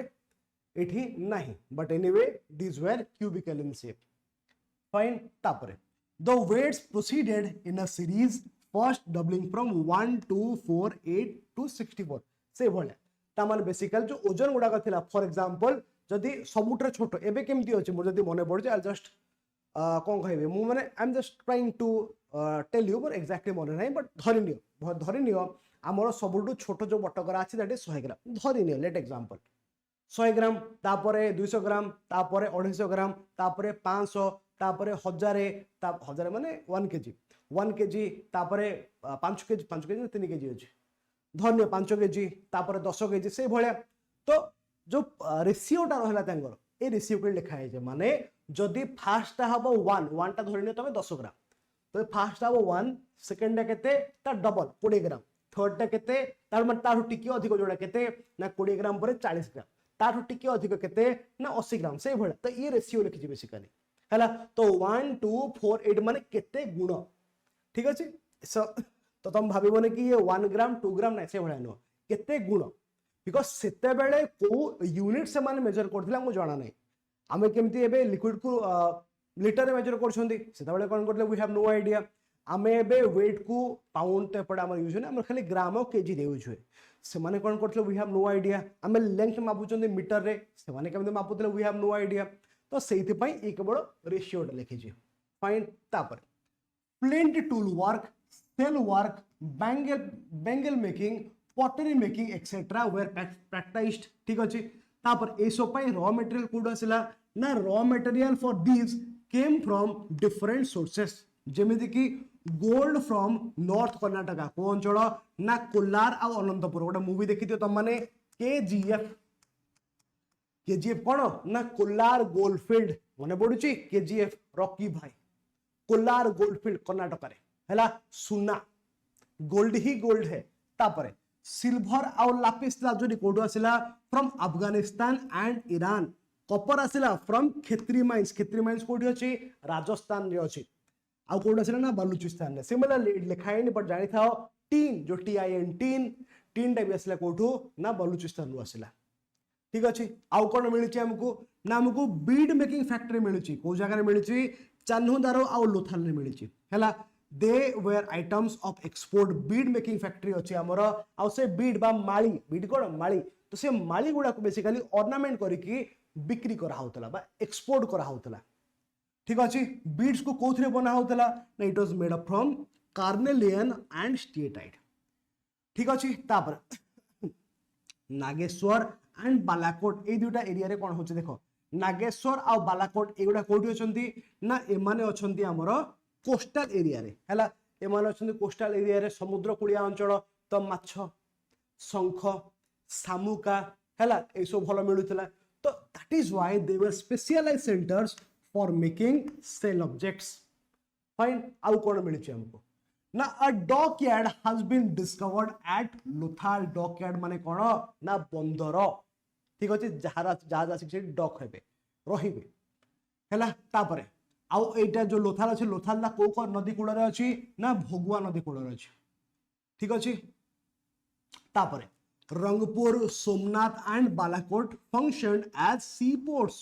एथि नाही but anyway this were cubical in shape fine तापरे the weights proceeded in a series first doubling from 1 2 4 8 to 64 से भले तामान बेसिकली जो ओजन गुडाक थिला फॉर एग्जांपल जदि सबुठरे छोट एबे केमती अछि मोर जदि मने पड़े आई जस्ट कौन कहबे मु माने I am just trying to tell you but exactly मने नाही बट धरि नियो आमर सबुठु छोट जो बटकरा अछि दैट इज 100 ग्राम धरि नियो लेट एग्जांपल 100 ग्राम तापरे 200 ग्राम तापरे 250 ग्राम तापरे 500 तापरे 1000 माने 1 केजी तापरे 5 केजी 3 केजी अछि धन्य 5 केजी तापरे 10 केजी से भलिया तो जो रेशियोटा रहला तांगर ए रेशियो को लिखा है माने जदि फास्ट हबो 1 टा धरिने तमे 10 ग्राम तो फास्ट हबो 1 सेकंड टा केते ता डबल 20 ग्राम थर्ड टा केते तार माने तारु टिके अधिक जोडा केते ना 20 ग्राम पर 40 ग्राम तारु टिके अधिक केते ना 80 ग्राम से भले तो ये रेशियो लिखि बेसिकली हैला तो 1 2 4 8 माने केते गुण ठीक अछि तो तुम भाबिबोने कि ये 1 ग्राम 2 ग्राम ना से भले न केते गुण बिकॉज सेते बेले को यूनिट से माने मेजर करथिला मु जाना नै आमे केमती एबे लिक्विड को लीटर रे मेजर करछोंदी सेते बेले कोन करले वी हैव नो आईडिया आमे एबे वेट को पाउंड ते पडा हमर यूज नै हमर खाली ग्राम और केजी देउ छै से माने कोन करथले वी हैव नो आईडिया आमे लेंथ मापुचोंदी मीटर रे से माने केमती मापुतले वी हैव नो आईडिया तो सेति पई ए केवल रेशियो लिखि छै फाइन तापर plant tool work shell work bangle making pottery making etc were practiced ठीक अछि तापर ए सब पई रॉ मटेरियल कोड आसिला ना raw material for these came from different sources जेमिति कि गोल्ड फ्रॉम नॉर्थ कर्नाटका को अंचल ना कोलार आ अनंतपुर गोटे मूवी देखिथियो त माने केजीएफ कोन ना कोलार गोल्डफील्ड माने पडुची केजीएफ रॉकी भाई कोलार गोल्डफील्ड कर्नाटका रे हला सुना गोल्ड ही गोल्ड है तापरे सिल्वर आउ लापिस लाजुरी कोडो आसिला from Afghanistan and Iran copper आसिला फ्रॉम खेत्री माइंस कोडी अछि राजस्थान रे अछि आउ कोडो आसिला ना बलूचिस्तान रे सिमिलरली लिखाइ नि पर जानि थाओ टीन जो टीआईएन टीन टा भी आसिला कोठो ना बलूचिस्तान रो आसिला ठीक अछि आउ कोन मिलिछि हमकु बीड मेकिंग फैक्ट्री मिलिछि को जगह रे मिलिछि चान्हुदारो आउ लोथाल रे मिलिछि हैला they were items of export bead making factory अछि हमर आ से बीड बा माली बीड कोन माली तो से माली गुडा को बेसिकली ऑर्नामेंट करी की बिक्री करा होतला बा एक्सपोर्ट करा होतला ठीक अछि बीड्स को कोथरे बना होतला ना it was made up from carnelian and steatite ठीक अछि तापर नागेश्वर एंड बालाकोट ए दुटा एरिया रे कोन होछि देखो नागेश्वर आ बालाकोट एगुडा कोठी अछंती ना एमाने अछंती हमर कोस्टल एरिया रे हैला एमान अछंती कोस्टल एरिया रे समुद्र कुलिया अंचल तो माछ शंख सामुका हैला ए सब भलो मिलुतला तो that is why they were specialised centres for making shell objects fine आउ कोन मिलुछि हमको ना a dockyard has been discovered at Lothal dockyard माने कोन ना बंदर ठीक अछि जहाज आसी डॉक हेबे रहिबे हैला तापरे आउ एटा जो लोथाल अछि लोथाल ना को नदी कूल रे अछि ना भोगुआ नदी कूल रे अछि ठीक अछि तापरे Rangpur Somnath and Balakot functioned as sea ports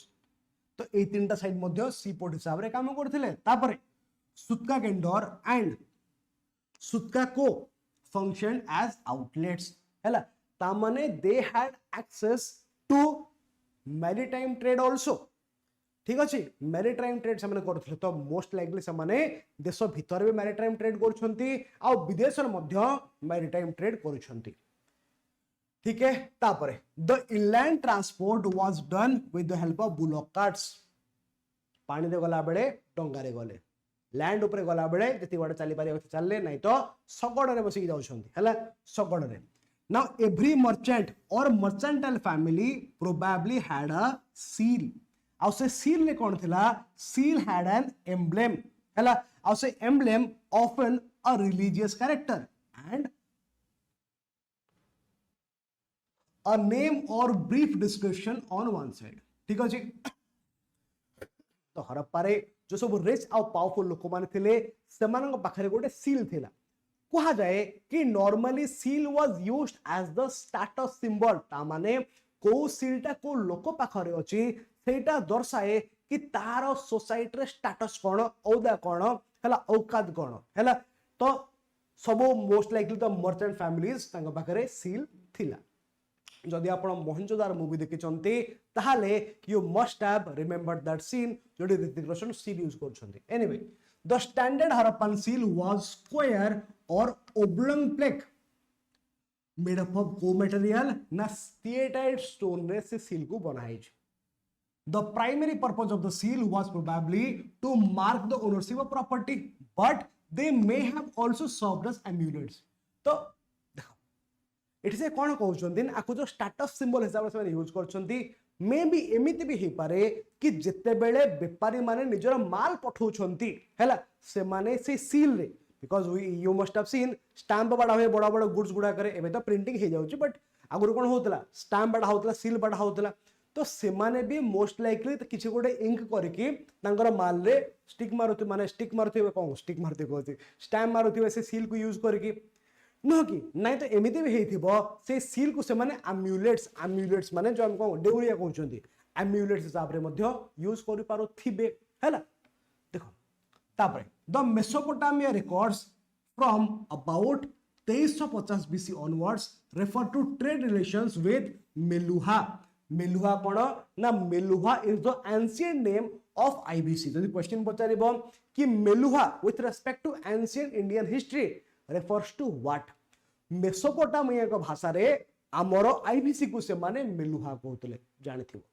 तो ए तीनटा साइड मध्ये सी पोर्ट हिसाब रे काम करथिले तापरे सुतका गेंडोर एंड सुतका को फंक्शन एज आउटलेट्स हैला ता माने they had access to maritime trade also ठीक अछि मैरीटाइम ट्रेड से माने करथले तो मोस्ट लाइकली से माने देश भीतर भी मैरीटाइम ट्रेड करछंती आ विदेश रे मध्ये मैरीटाइम ट्रेड करछंती ठीक है तापरे the inland transport was done with the help of bullock carts पानी दे गला बेले डंगा रे गले लैंड ऊपर गला बेले जति बाटे चली पारे चलले नै तो सगड़ रे बसी जाउछंती हला सगड़ रे now every merchant or mercantile family probably had a seal आउ से सील ने कोन थिला सील हैड एन एम्ब्लेम हला आउ से emblem often a religious character and a name or brief description on one side ठीक अछि तो हरप्पा रे जो सब रिच आ पावरफुल लोक माने थिले सेमानक पाखरे गोटे सील थिला कहा जाए कि normally seal was used as the status symbol ता माने को सीलटा को लोक पाखरे अछि सेटा दर्शाए कि तार सोसाइटी रे स्टेटस कोन औदा कोन हला औकात कोन हला तो सब मोस्ट लाइकली तो मर्चेंट फैमिलीज तांग पाखरे सील थिला जदि आपण मोहनजोदार मूवी देखिचंती ताहाले you must have remembered that scene जोडी ऋतिक रोशन सील यूज करछंती anyway the standard Harappan seal was square or oblong plaque made up of co material ना स्टीएटाइट स्टोन रे से सील को बनाई The primary purpose of the seal was probably to mark the ownership of property, but they may have also served as amulets. तो देखो इट से कौन कहउछन आकु जो स्टेटस सिंबल हिसाब से यूज करछंती मे बी एमिति भी हे पारे कि जेते बेले व्यापारी माने निजर माल पठौछंती हैला से माने से सील रे because you must have seen stamp बडा होय बडा बडा गुड्स गुडा करे एबे तो प्रिंटिंग हे जाउची बट आगुर कोन होतला स्टैम्प बडा होतला सील बडा होतला तो से माने भी मोस्ट लाइकली तो किसी गोटे इंक करके तांकर माल रे स्टिक मारुति माने स्टिक मारुति कौन स्टिक मारुति कहते स्टैम्प मारुति से सील को यूज करके न कि नहीं तो एमिति भी हेथिबो से सील को से माने एम्यूलेट्स माने जो हम कौन डेउरिया कहउछंती एम्यूलेट्स हिसाब रे मध्य यूज करि पारो थिबे हैला देखो तापरे the Mesopotamia records from about 2350 BC onwards refer to trade relations with Meluha Meluha कोन ना Meluha is the ancient name of IVC जदि क्वेश्चन पचारिबो कि Meluha with respect to ancient Indian history refers to what Mesopotamia को भाषा रे हमरो आईबीसी को से माने मेलुहा कहतले जानिथिबो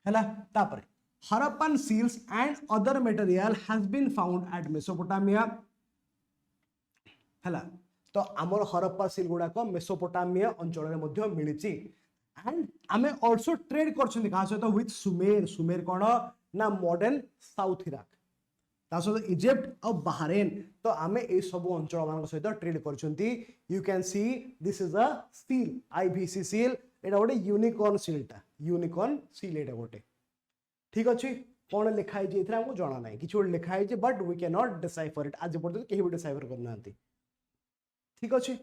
हैला तापरे Harappan seals and other material has been found at Mesopotamia हैला तो हमर हरप्पा सील गुडा को मेसोपोटामिया अंचल रे मध्ये मिलिची एंड आमे आल्सो ट्रेड करछन का सहित विथ सुमेर कोन ना मॉडर्न साउथ इराक ता सहित इजिप्ट और बहरीन तो आमे ए सब अंचल मान सहित ट्रेड करछंती you can see this is a seal IVC seal एटा गोटे यूनिकॉर्न सील एटा गोटे ठीक अछि कोन लिखाई जे इथरा हमको जाना नाही किछ लिखाई जे but we can not decipher it आज पर्यंत केही भी डिसाइफर करनांती ठीक अछि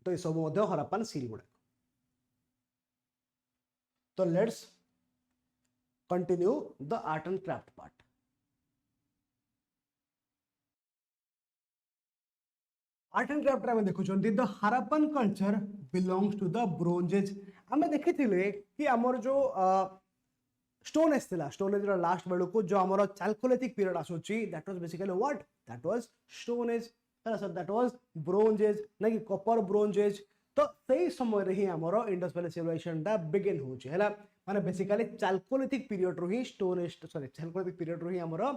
तो ए सब मध्ये हरप्पन सील गुडा तो let's continue the art and craft part art and craft में देखु the Harappan culture belongs to the bronze age आमे देखिथिले कि हमर जो स्टोन एज थिला स्टोन एज लास्ट बेलू को जो हमर चाल्कोलिथिक पीरियड आसुची that was basically what that was stone age that was bronze age ना कि कॉपर ब्रोंज एज तो सही समय रे ही हमरो इंडस वैली सिविलाइजेशन दा बिगिन होची हैला माने बेसिकली चाल्कोलिथिक पीरियड रो ही stone age sorry chalcolithic period रो ही हमरो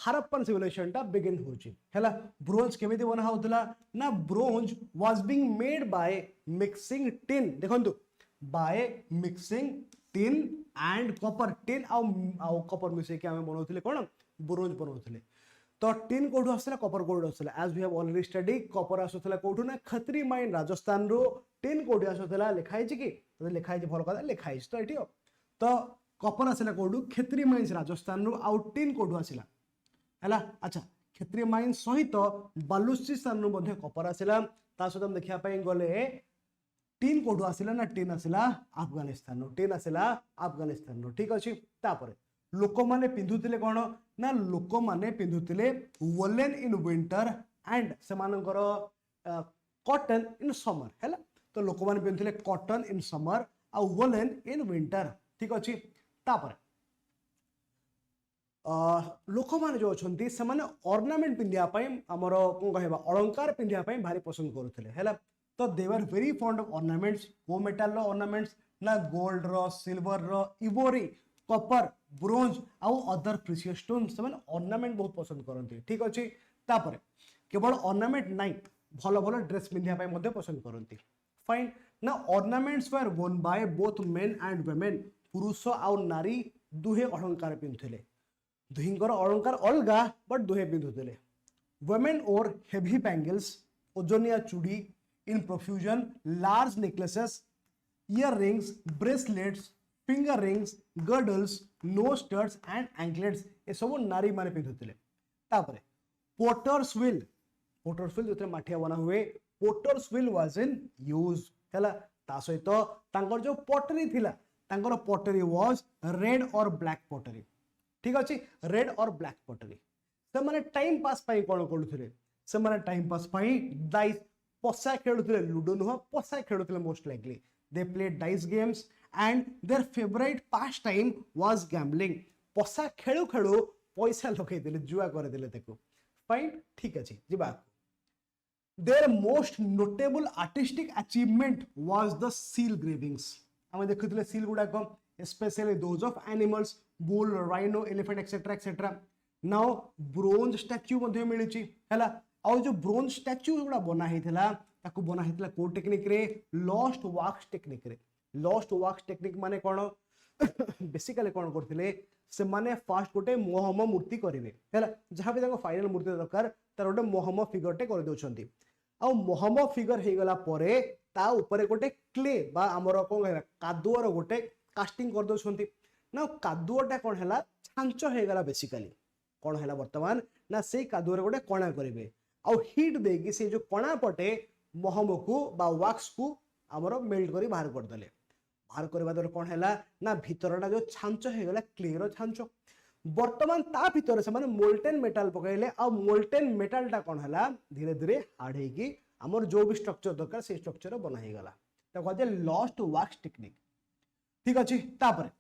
हरप्पन सिविलाइजेशन दा बिगिन होची हैला ब्रोंज केमिति बना होतला ना bronze was being made by mixing tin देखंतु by mixing tin and copper tin आ कॉपर मिसे के हमें बनौथिले कोन ब्रोंज बनौथिले तो टिन कोठु आसला कॉपर कोठु आसला as we have already study copper आसला कोठु ना खत्री माइन राजस्थान रो टिन कोठु आसला लिखाई छी कि तो लिखाई छी भल कथा लिखाई छी तो एठी तो कॉपर आसला कोठु खत्री माइंस राजस्थान रो आउ टिन कोठु आसला हैला अच्छा खत्री माइन सहित बलूचिस्तान रो मध्ये कॉपर आसला ता सहित हम देखिया पई गले टिन कोठु आसला ना टिन आसला अफगानिस्तान रो टिन आसला अफगानिस्तान रो ठीक अछि तापरे लोक माने पिंधुतिले कोन ना लोक माने पिंधुतिले वोलेन इन विंटर एंड सेमानकर कॉटन इन समर हैला तो लोक माने पिंधुतिले कॉटन इन समर आ वोलेन इन विंटर ठीक अछि तापर लोक माने जो अछंती से माने ऑर्नामेंट पिंधिया पई हमर कोन कहबा अलंकार पिंधिया पई भारी पसंद करथले हैला तो they were very fond of ornaments वो मेटल रो ऑर्नामेंट्स ना गोल्ड रो सिल्वर रो इवोरी कॉपर ब्रोंज आउ अदर प्रीशियस स्टोन से माने ऑर्नामेंट बहुत पसंद करथि ठीक अछि तापर केवल ऑर्नामेंट नाही भलो भलो ड्रेस पिंधिया पई मध्ये पसंद करथि फाइन ना ऑर्नामेंट्स वर वोन by both men and women पुरुष आउ नारी दुहे अलंकार पिंधुले दुहिंकर अलंकार अलगा बट दुहे पिंधुले वुमेन और हेवी बैंगल्स ओजनिया चूड़ी in profusion large necklaces earrings bracelets finger rings girdles nose studs and anklets ए सब नारी माने पिंधुले तापरे पोटर्स व्हील जोते माठिया बना हुए potters wheel was in use हैला ता सहित तांकर जो पटरी थिला तांकर पॉटरी वाज रेड और ब्लैक पॉटरी ठीक अच्छे रेड और ब्लैक पॉटरी से माने टाइम पास पाई कोन करूथिले से माने टाइम पास पाई डाइस पसा खेलुथिले लूडो नुह पसा खेलुथिले most likely they played dice games and their favourite pastime was gambling पसा खेलु खेलु पैसा लगे देले जुआ करे देले ताको फाइन ठीक अछि जिबा their most notable artistic achievement was the seal engravings हमें देखुथिले seal गुडा को especially those of animals bull rhino elephant etc etc now bronze statue मध्ये मिलिछि हला आ जो bronze statue गुडा बना हितला ताको बना हितला को टेक्निक रे lost wax टेक्निक रे lost wax टेक्निक माने कोन बेसिकली कोन करथिले से माने फास्ट गोटे मोहम मूर्ति करिवे हला जहां भी ताको फाइनल मूर्ति दरकार तार गोटे मोहम फिगर टे कर दोछंती आ मोहम फिगर हे गला परे ता ऊपर गोटे क्ले बा हमर कोन कादुअर गोटे कास्टिंग कर दोछंती ना कादुअटा कोन हला छांचो हे गला बेसिकली कोन हला वर्तमान ना से कादुअर गोटे कणा करिवे आ हीट देगी से जो कणा पटे मोहम को बा वैक्स को हमर मेल्ट करी बाहर कर दले बाहर करबा दर कोन हला ना भीतरटा जो छांचो हे गला क्लियर छांचो वर्तमान ता भीतर से माने मोल्टेन मेटल पकाइले आ मोल्टेन मेटलटा कोन हला धीरे धीरे हार्ड हेकी हमर जो भी स्ट्रक्चर दरकार से स्ट्रक्चर बना हे गला त कहजे लॉस्ट वैक्स टेक्निक ठीक अछि तापर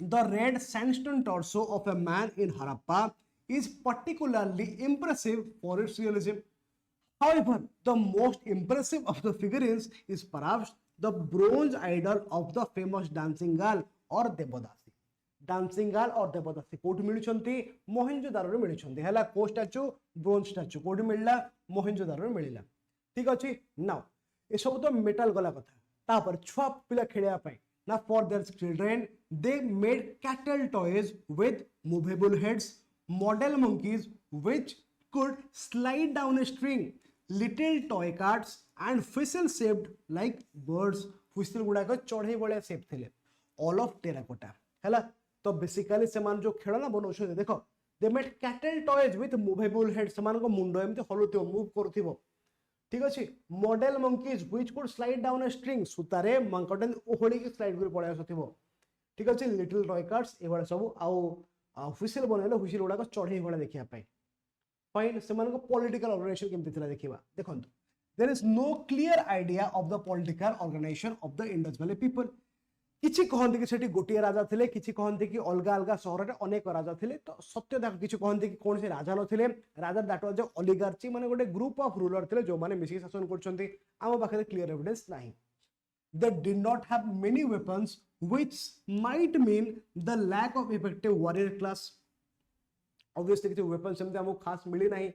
the red sandstone torso of a man in Harappa is particularly impressive for its realism. However, the most impressive of the figurines is perhaps the bronze idol of the famous dancing girl or Devodasi. Dancing girl or Devodasi कोठी मिलुछंती मोहेंजोदारो रे मिलुछंती हला को स्टैचू ब्रोंज स्टैचू कोठी मिलला मोहेंजोदारो रे मिलिला ठीक अछि नाउ ए सब तो मेटल गला कथा तापर छुआ पिला खेलिया पई ना for their children they made cattle toys with movable heads model monkeys which could slide down a string, little toy carts and whistle shaped like birds. whistle गुड़ा को चढ़े बड़े शेप थिले all of terracotta हैला तो बेसिकली समान जो खेलना बनौछ देखो they made cattle toys with movable heads समान को मुंडो एमते हलुथिबो मूव करथिबो ठीक अछि model monkeys which could slide down a string सुतारे मंकटन ओहड़ी के स्लाइड कर पड़े आसथिबो ठीक अछि little toy carts एबा सब आउ व्हिसल बनैलो व्हिसल गुडा को चढ़े भला देखिया पाई फाइन से मन को पॉलिटिकल ऑर्गेनाइजेशन केमति थिला देखिबा देखंतु there is no clear idea of the political organization of the Indus valley people किछि कहंती कि सेठी गोटिया राजा थिले किछि कहंती कि अलगा अलगा शहर रे अनेक राजा थिले तो सत्य देख किछि कहंती कि कोन से राजा न थिले राजा दैट वाज द ओलिगार्ची माने गोटे ग्रुप ऑफ रूलर थिले जो माने मिसी शासन करछंती आम पाखरे क्लियर एविडेंस नाही they did not have many weapons which might mean the lack of effective warrior class obviously किछि weapons हमते हमको खास मिली नहीं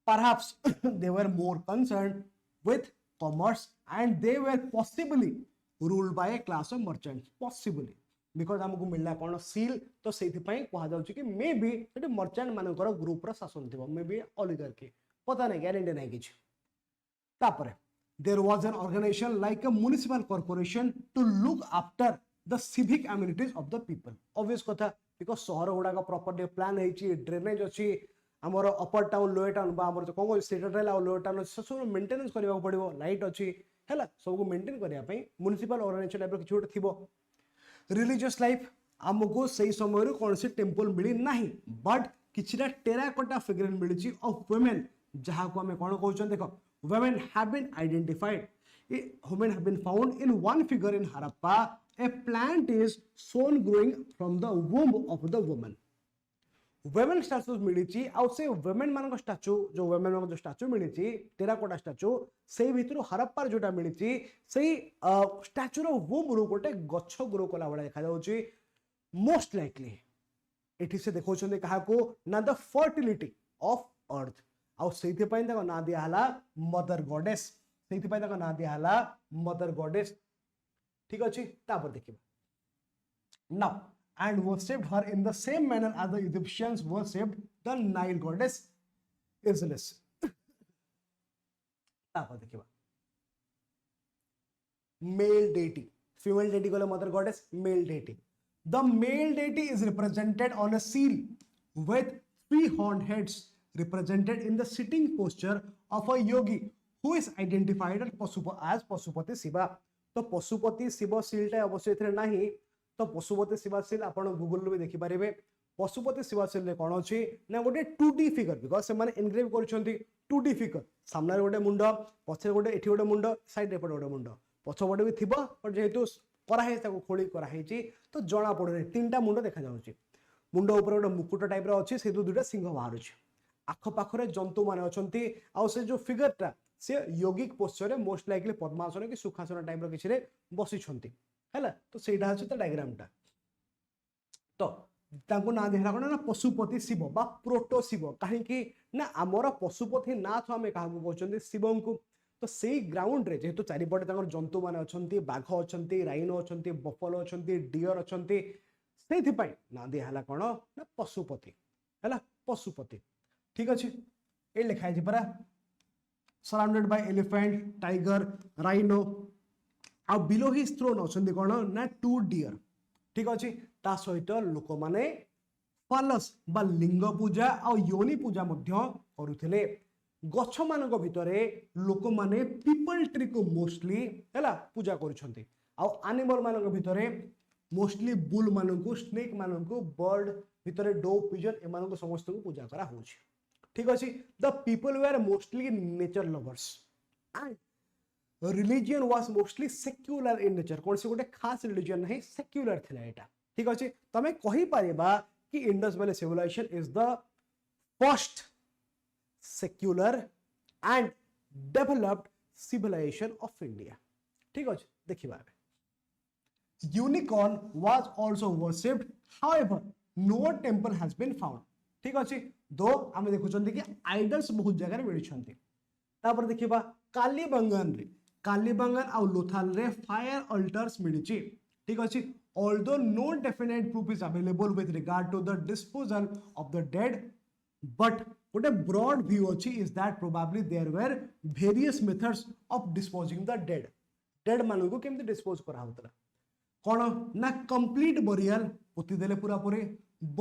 perhaps they were more concerned with commerce and they were possibly ruled by a class of merchants possibly because हमको मिलला कोन seal तो सेति पई कहा जाउची कि मे बी सेति मर्चेंट मानकर ग्रुप रो शासन थिबो मे बी ओलिगार्की पता नहीं गारंटी नहीं किछि तापरे there was an organization like a municipal corporation to look after the civic amenities of the people obvious kotha because शहर गुडा का प्रॉपर प्लान हेची ड्रेनेज अछि हमर अपर टाउन लोअर टाउन बा हमर कोन सेंटर रेला लोअर टाउन सब मेंटेनेंस करबा पड़िबो लाइट अछि हैला सब को मेंटेन करिया पई म्युनिसिपल ऑर्गेनाइजेशन टाइप किछु गोटे थिबो रिलीजियस लाइफ हमको सही समय रे कोन से टेंपल मिली नाही बट किछरा टेराकोटा फिगर मिलिछि ऑफ वुमेन जहा को हमें कोन कहउछन देखो women have been identified women have been found in one figure in Harappa a plant is shown growing from the womb of the woman women statues मिलिछि आ से women मान को स्टैचू जो women मान जो स्टैचू मिलिछि टेराकोटा स्टैचू सेही भितरु हरप्पा जोटा मिलिछि सेही स्टैचू रो वुम रो गोटे गच्छ ग्रो कला बडा देखा जाउछि मोस्ट लाइकली एठी से देखौ छन कहा को ना द फर्टिलिटी ऑफ अर्थ आउ सेति पई तक ना दिया हला मदर गॉडेस सेति पई तक ना दिया हला मदर गॉडेस ठीक अछि तापर देखिबा now and worshiped her in the same manner as the Egyptians worshipped the Nile goddess Isis तापर देखिबा male deity female deity कोले mother goddess male deity the male deity is represented on a seal with 3 horned heads represented in the sitting posture of a yogi who is identified as Pasupati Shiva तो पशुपति शिव सीलटा अवश्य एथरे नाही तो पशुपति शिवाशील आपण गूगल भी देखि पारिबे पशुपति शिवाशील रे कोन अछि ना गोटे 2D फिगर बिकॉज से माने एनग्रेव करछंती 2D फिगर सामने गोटे मुंड पछे गोटे एठी गोटे मुंड साइड रे गोटे मुंड पछपटे भी थिबो बट जेहेतु करा है ताको खोली करा है तो जना पड़े तीनटा मुंड देखा जाउची मुंड ऊपर गोटे मुकुट टाइप रो अछि से दुटा सिंह बाहर अछि आख पाखरे जंतु माने अछंती आ से जो फिगरटा से योगिक पोस्चर रे मोस्ट लाइकली पद्मासन कि सुखासन टाइप रो किछि रे बसी छंती हैला तो सेटा अछि त डायग्रामटा तो तांको ना देहरा कोन ना पशुपति शिव बा प्रोटो शिव काहे कि ना हमर पशुपति नाथ हमें काहू कहचंती शिवं को तो सेई ग्राउंड रे जेहेतु चारिपटे तांकर जंतु माने अछंती बाघ अछंती राइनो अछंती बफलो अछंती डियर अछंती सेथि पई ना देहला कोन ना पशुपति हैला पशुपति ठीक अछि ए लिखा है परा surrounded by elephant tiger rhino आ बिलो हिज थ्रोन अछंती कोन ना 2 डियर ठीक अछि ता सहित लोक माने फालस बा लिंग पूजा आ योनि पूजा मध्य करूथिले गछ मानक भितरे लोक माने पीपल ट्री को मोस्टली हैला पूजा करूछंती आ एनिमल मानक भितरे मोस्टली बुल मानकू स्नेक मानकू बर्ड भितरे डो पिजन ए मानकू समस्त को पूजा करा होछि ठीक अछि the people were mostly nature lovers and religion was mostly secular in nature कौन से गोटे खास रिलीजन नहीं सेक्युलर थिला एटा ठीक अछि तमे कहि पारिबा कि Indus valley civilization is the first secular and developed civilization of India ठीक अछि देखिबा unicorn was also worshipped however no temple has been found ठीक अछि दो आमे देखुछंती कि आइडल्स बहुत जगह रे मिलिछंती तापर देखिबा कालीबंगन आ लोथाल रे फायर अल्टर्स मिलिछि ठीक अछि although no definite proof is available with regard to the disposal of the dead but what a broad view अछि is that probably there were various methods of disposing the dead मानु को केमते डिस्पोज करा होतला कोन ना कंप्लीट बरियल पोती देले पूरा पूरे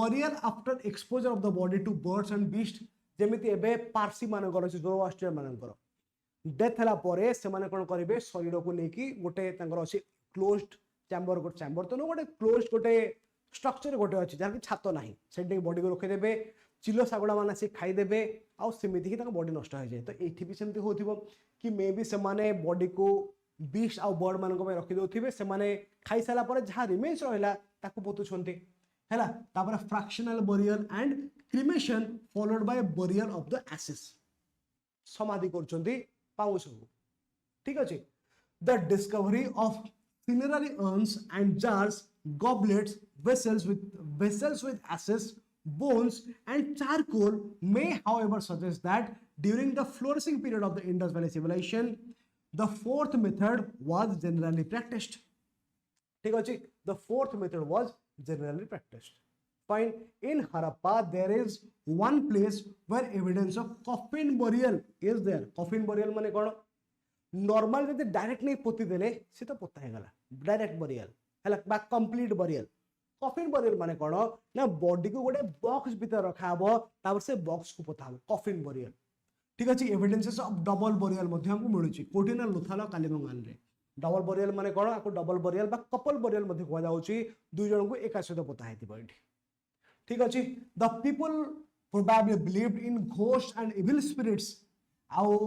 burial after exposure of the body to birds and beast जेमिति एबे पारसी मानकर अछि जोरोआस्ट्रियन मानकर डेथ हला परे से माने कोन करिवे शरीर को लेकी गोटे तांकर अछि क्लोज्ड चैम्बर गोटे चैम्बर तो गोटे क्लोज्ड गोटे स्ट्रक्चर गोटे अछि जहा कि छातो नाही सेठी बॉडी को रखि देबे चिलो सागुडा माने से खाई देबे आ सेमिति कि तांकर बॉडी नष्ट हो जाय तो एठी भी सेमति होथिबो कि मे बी से माने बॉडी को बीस्ट आ बर्ड मान को रखि दोथिबे से माने खाई साला परे जहा रिमेन्स रहला ताको पोतु छंती हैला तापर fractional burial and cremation followed by burial of the ashes समाधि करछंती पाउस ठीक अछि the discovery of funerary urns and jars goblets vessels with ashes bones and charcoal may however suggest that during the flourishing period of the Indus Valley civilization the fourth method was generally practiced ठीक अछि the fourth method was generally practiced fine in Harappa there is one place where evidence of coffin burial is there coffin burial माने कोन नॉर्मल जदि डायरेक्ट नहीं पोती देले से तो पोता हेगला डायरेक्ट बरियल हला बा कंप्लीट बरियल कॉफिन बरियल माने कोन ना बॉडी को गोटे बॉक्स भीतर रखा हबो तापर से बॉक्स को पोता हबो कॉफिन बरियल ठीक अछि एविडेंसेस ऑफ डबल बरियल मध्ये हमको मिलुची कोठी ना लोथाला कालीबंगान रे डबल बरियल माने कोन आको डबल बरियल बा कपल बरियल मध्ये कोआ जाउची दुई जण को एका सहित पोता हेतिबो एठी ठीक अछि the people probably believed in ghost and evil spirits आउ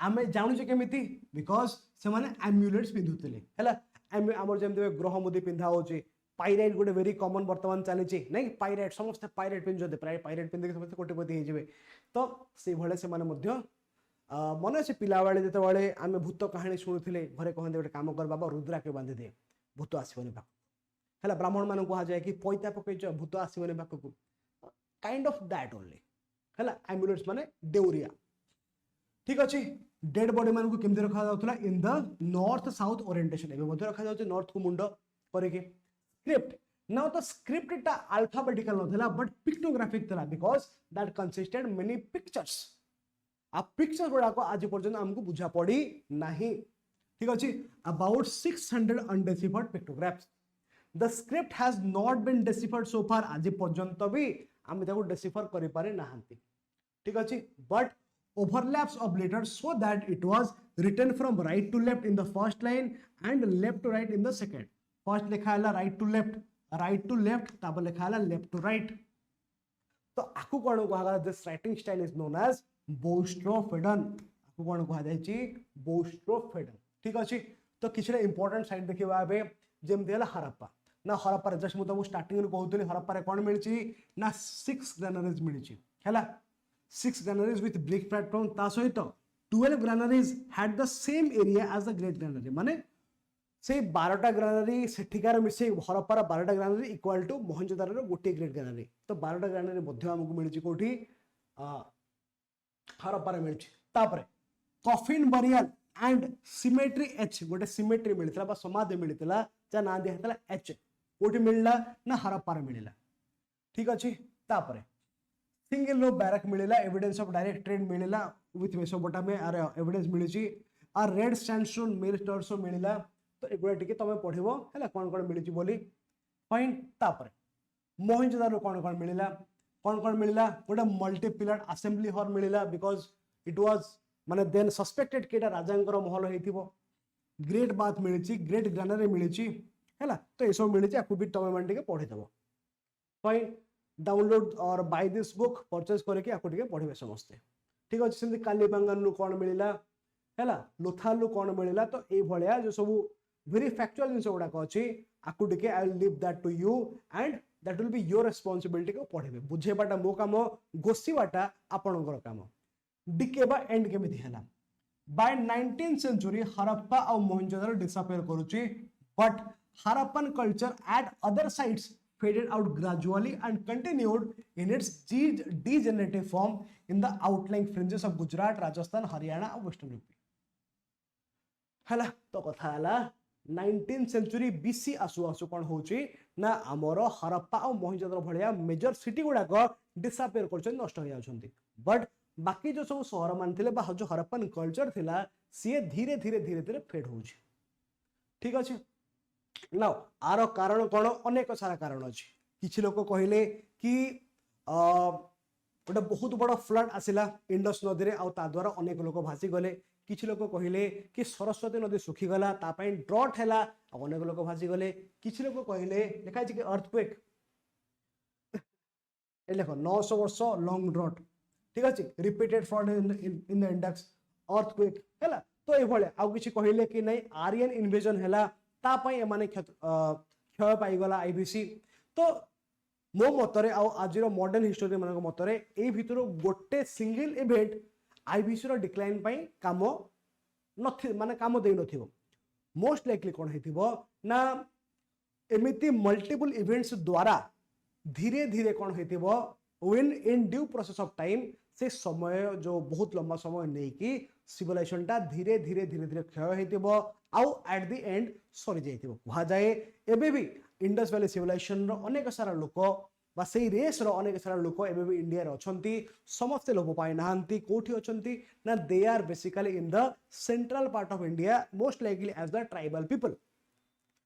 आमे जानु केमिति बिकॉज से माने एम्युलेट्स पिंधुतले हैला हमर जेमते ग्रह मुदी पिंधा होची पाइराइट गोटे वेरी कॉमन वर्तमान चली नहीं पाइराइट समस्त पाइराइट पिंधते प्राय पाइराइट पिंधे समस्त कोटिपति हो तो से भले से माने मध्य मन से पिला बेले जते बेले आमे भूत कहानी शुणुथिले घरे कहंदे गोटे काम कर बाबा रुद्रा के बांधि दे भूत आसीबनी पाक हैला ब्राह्मण मान कहा जाए कि पैता पकैच भूत आसीबनी पाक को काइंड ऑफ दैट ओनली हैला एम्युलेट्स माने देउरिया ठीक अछि डेड बॉडी मान को केमते रखा जाउतला in the north south orientation एबे मध्ये रखा जाउछ नॉर्थ को मुंड करे के स्क्रिप्ट नाउ द स्क्रिप्ट टा अल्फाबेटिकल नथला बट पिक्टोग्राफिक थला because that consisted many pictures आ पिक्चर गुडा को आज पर्यंत हमको बुझा पड़ी नाही ठीक अछि about 600 undeciphered pictographs the script has not been deciphered so far आज पर्यंत भी हम ताको डेसिफर करि पारे नाहंती ठीक अछि but overlaps of letters so that it was written from right to left in the first line and left to right in the second. First लिखा है राइट टू लेफ्ट तापर लिखा है लेफ्ट टू राइट तो आकु कोन कहा this writing style is known as boustrophedon आकु कोन कहा जाय छी बोस्ट्रोफेडन ठीक अछि तो किछरे इंपोर्टेंट साइट देखिबा बे जेमति हला हरप्पा ना हरप्पा रे जस्ट मु तुमको स्टार्टिंग रे कहउतली हरप्पा रे कोन मिलची ना 6 ग्रैनरीज मिलची हैला 6 granaries with brick platform ता सहित 12 granaries had the same area as the great granary माने से 12टा ग्रानारी सेठिकार मिसे हरप्पार 12टा ग्रानारी इक्वल टू मोहनजोदारो गोटे ग्रेट ग्रानारी तो 12टा ग्रानारी मध्य हमको मिलची कोठी हरप्पार मिलची तापरे coffin burial and symmetry H गोटे सिमेट्री मिलतला बा समाधि मिलतला जा ना दिया हतला एच कोठी मिलला ना हरप्पार मिलला ठीक अछि तापरे सिंगल रो बैरक मिलला एविडेंस ऑफ डायरेक्ट ट्रेड मिलला विथ मेसोपोटामिया आर एविडेंस मिलची आर रेड सैंडस्टोन मिरटर्सो मिलला तो एगुड़ा टिके तमे पढिबो हैला कोन कोन मिलची बोली फाइन तापर मोहनजोदारो कोन मिलला गोटे मल्टी पिलर असेंबली हॉल मिलला बिकॉज इट वाज माने देन सस्पेक्टेड केटा राजांकर महल हेतिबो ग्रेट बाथ मिलची ग्रेट ग्रैनरी मिलची हैला तो एसो मिलची आकु भी तमे मन टिके पढि दबो फाइन डाउनलोड और बाय दिस बुक परचेज करके आपको टिके पढ़िबे समस्ते ठीक अछि सेमति कालीबांगन नु कोन मिलिला हैला लोथाल नु कोन मिलिला तो ए भलिया जो सब वेरी फैक्चुअल जिंस गुडा को अछि आकु टिके I will leave that to you and that will be your responsibility को पढ़िबे बुझेबाटा मो काम गोसीबाटा आपनकर काम डिकेबा एंड केमिति हैला बाय 19th सेंचुरी हरप्पा और मोहनजोदारो डिसअपियर करूची but Harappan culture eight other sites faded out gradually and continued in its degenerative form in the outlying fringes of Gujarat, Rajasthan, Haryana and Western UP. हला तो कथा हला 19th century BC आसु आसु कोन होची ना हमरो हरप्पा और मोहनजोदारो भलिया मेजर सिटी गुडा को डिसअपियर करछन नष्ट हो जाउछंती बट बाकी जो सब शहर मान थिले बा जो हरप्पन कल्चर थिला सी धीरे धीरे फेड होची ठीक अछि नाउ आरो कारण कोन अनेक सारा कारण अछि किछि लोक कहिले कि गोटे बहुत बड़ फ्लड आसिला इंडस नदी रे आ ता द्वारा अनेक लोक भासी गले किछि लोक कहिले कि सरस्वती नदी सुखी गला ता पई ड्रॉट हैला आ अनेक लोक भासी गले किछि लोक कहिले लिखा छै कि अर्थक्वेक ए देखो 900 वर्ष लॉन्ग ड्रॉट ठीक अछि repeated flood in the index earthquake हैला तो ए भले आ किछि कहिले कि नै आर्यन इन्वेजन हैला तापाई एमाने क्षय पाइगला आईबीसी तो मो मतरे आज मॉडर्न हिस्टोरी मान मतरे ए भितर गोटे सिंगल इवेंट आईबीसी रो डिक्लाइन पाई काम नथि माने काम देई नथिबो मोस्ट लाइकली कोन हेतिबो ना एमिति मल्टीपल इवेंट्स द्वारा धीरे धीरे कोन हेतिबो when in due process of time से समय जो बहुत लंबा समय नहीं कि सिविलाइजेशन टा धीरे धीरे क्षय हेतिबो आउ एट द एंड सरी जाइतिबो कहा जाए एबे भी इंडस वैली सिविलाइजेशन रो अनेक सारा लोक बा सेही रेस रो अनेक सारा लोक एबे भी इंडिया रे अछंती समस्त लोक पाई नाहंती कोठी अछंती ना they are basically in the central part of India most likely as the tribal people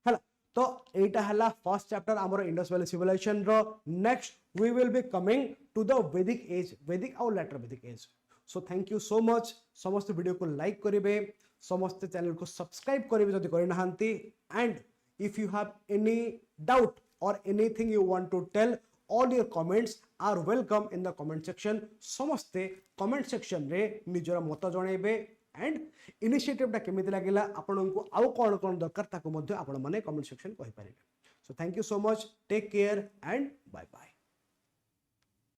हला तो एटा हला फर्स्ट चैप्टर हमर इंडस वैली सिविलाइजेशन रो next we will be coming to the Vedic age Vedic or later Vedic age so thank you so much समस्त वीडियो को लाइक करिवे समस्त चैनल को सब्सक्राइब करिवे जदि करि नाहंती and if you have any doubt or anything you want to tell all your comments are welcome in the comment section समस्ते comment section रे निजरा मत जणैबे एंड इनिशिएटिव टा केमिति लागिला आपन को आउ कोन कोन दरकार ताको मध्ये आपन माने comment section कहि पारिबे so thank you so much take care and bye bye.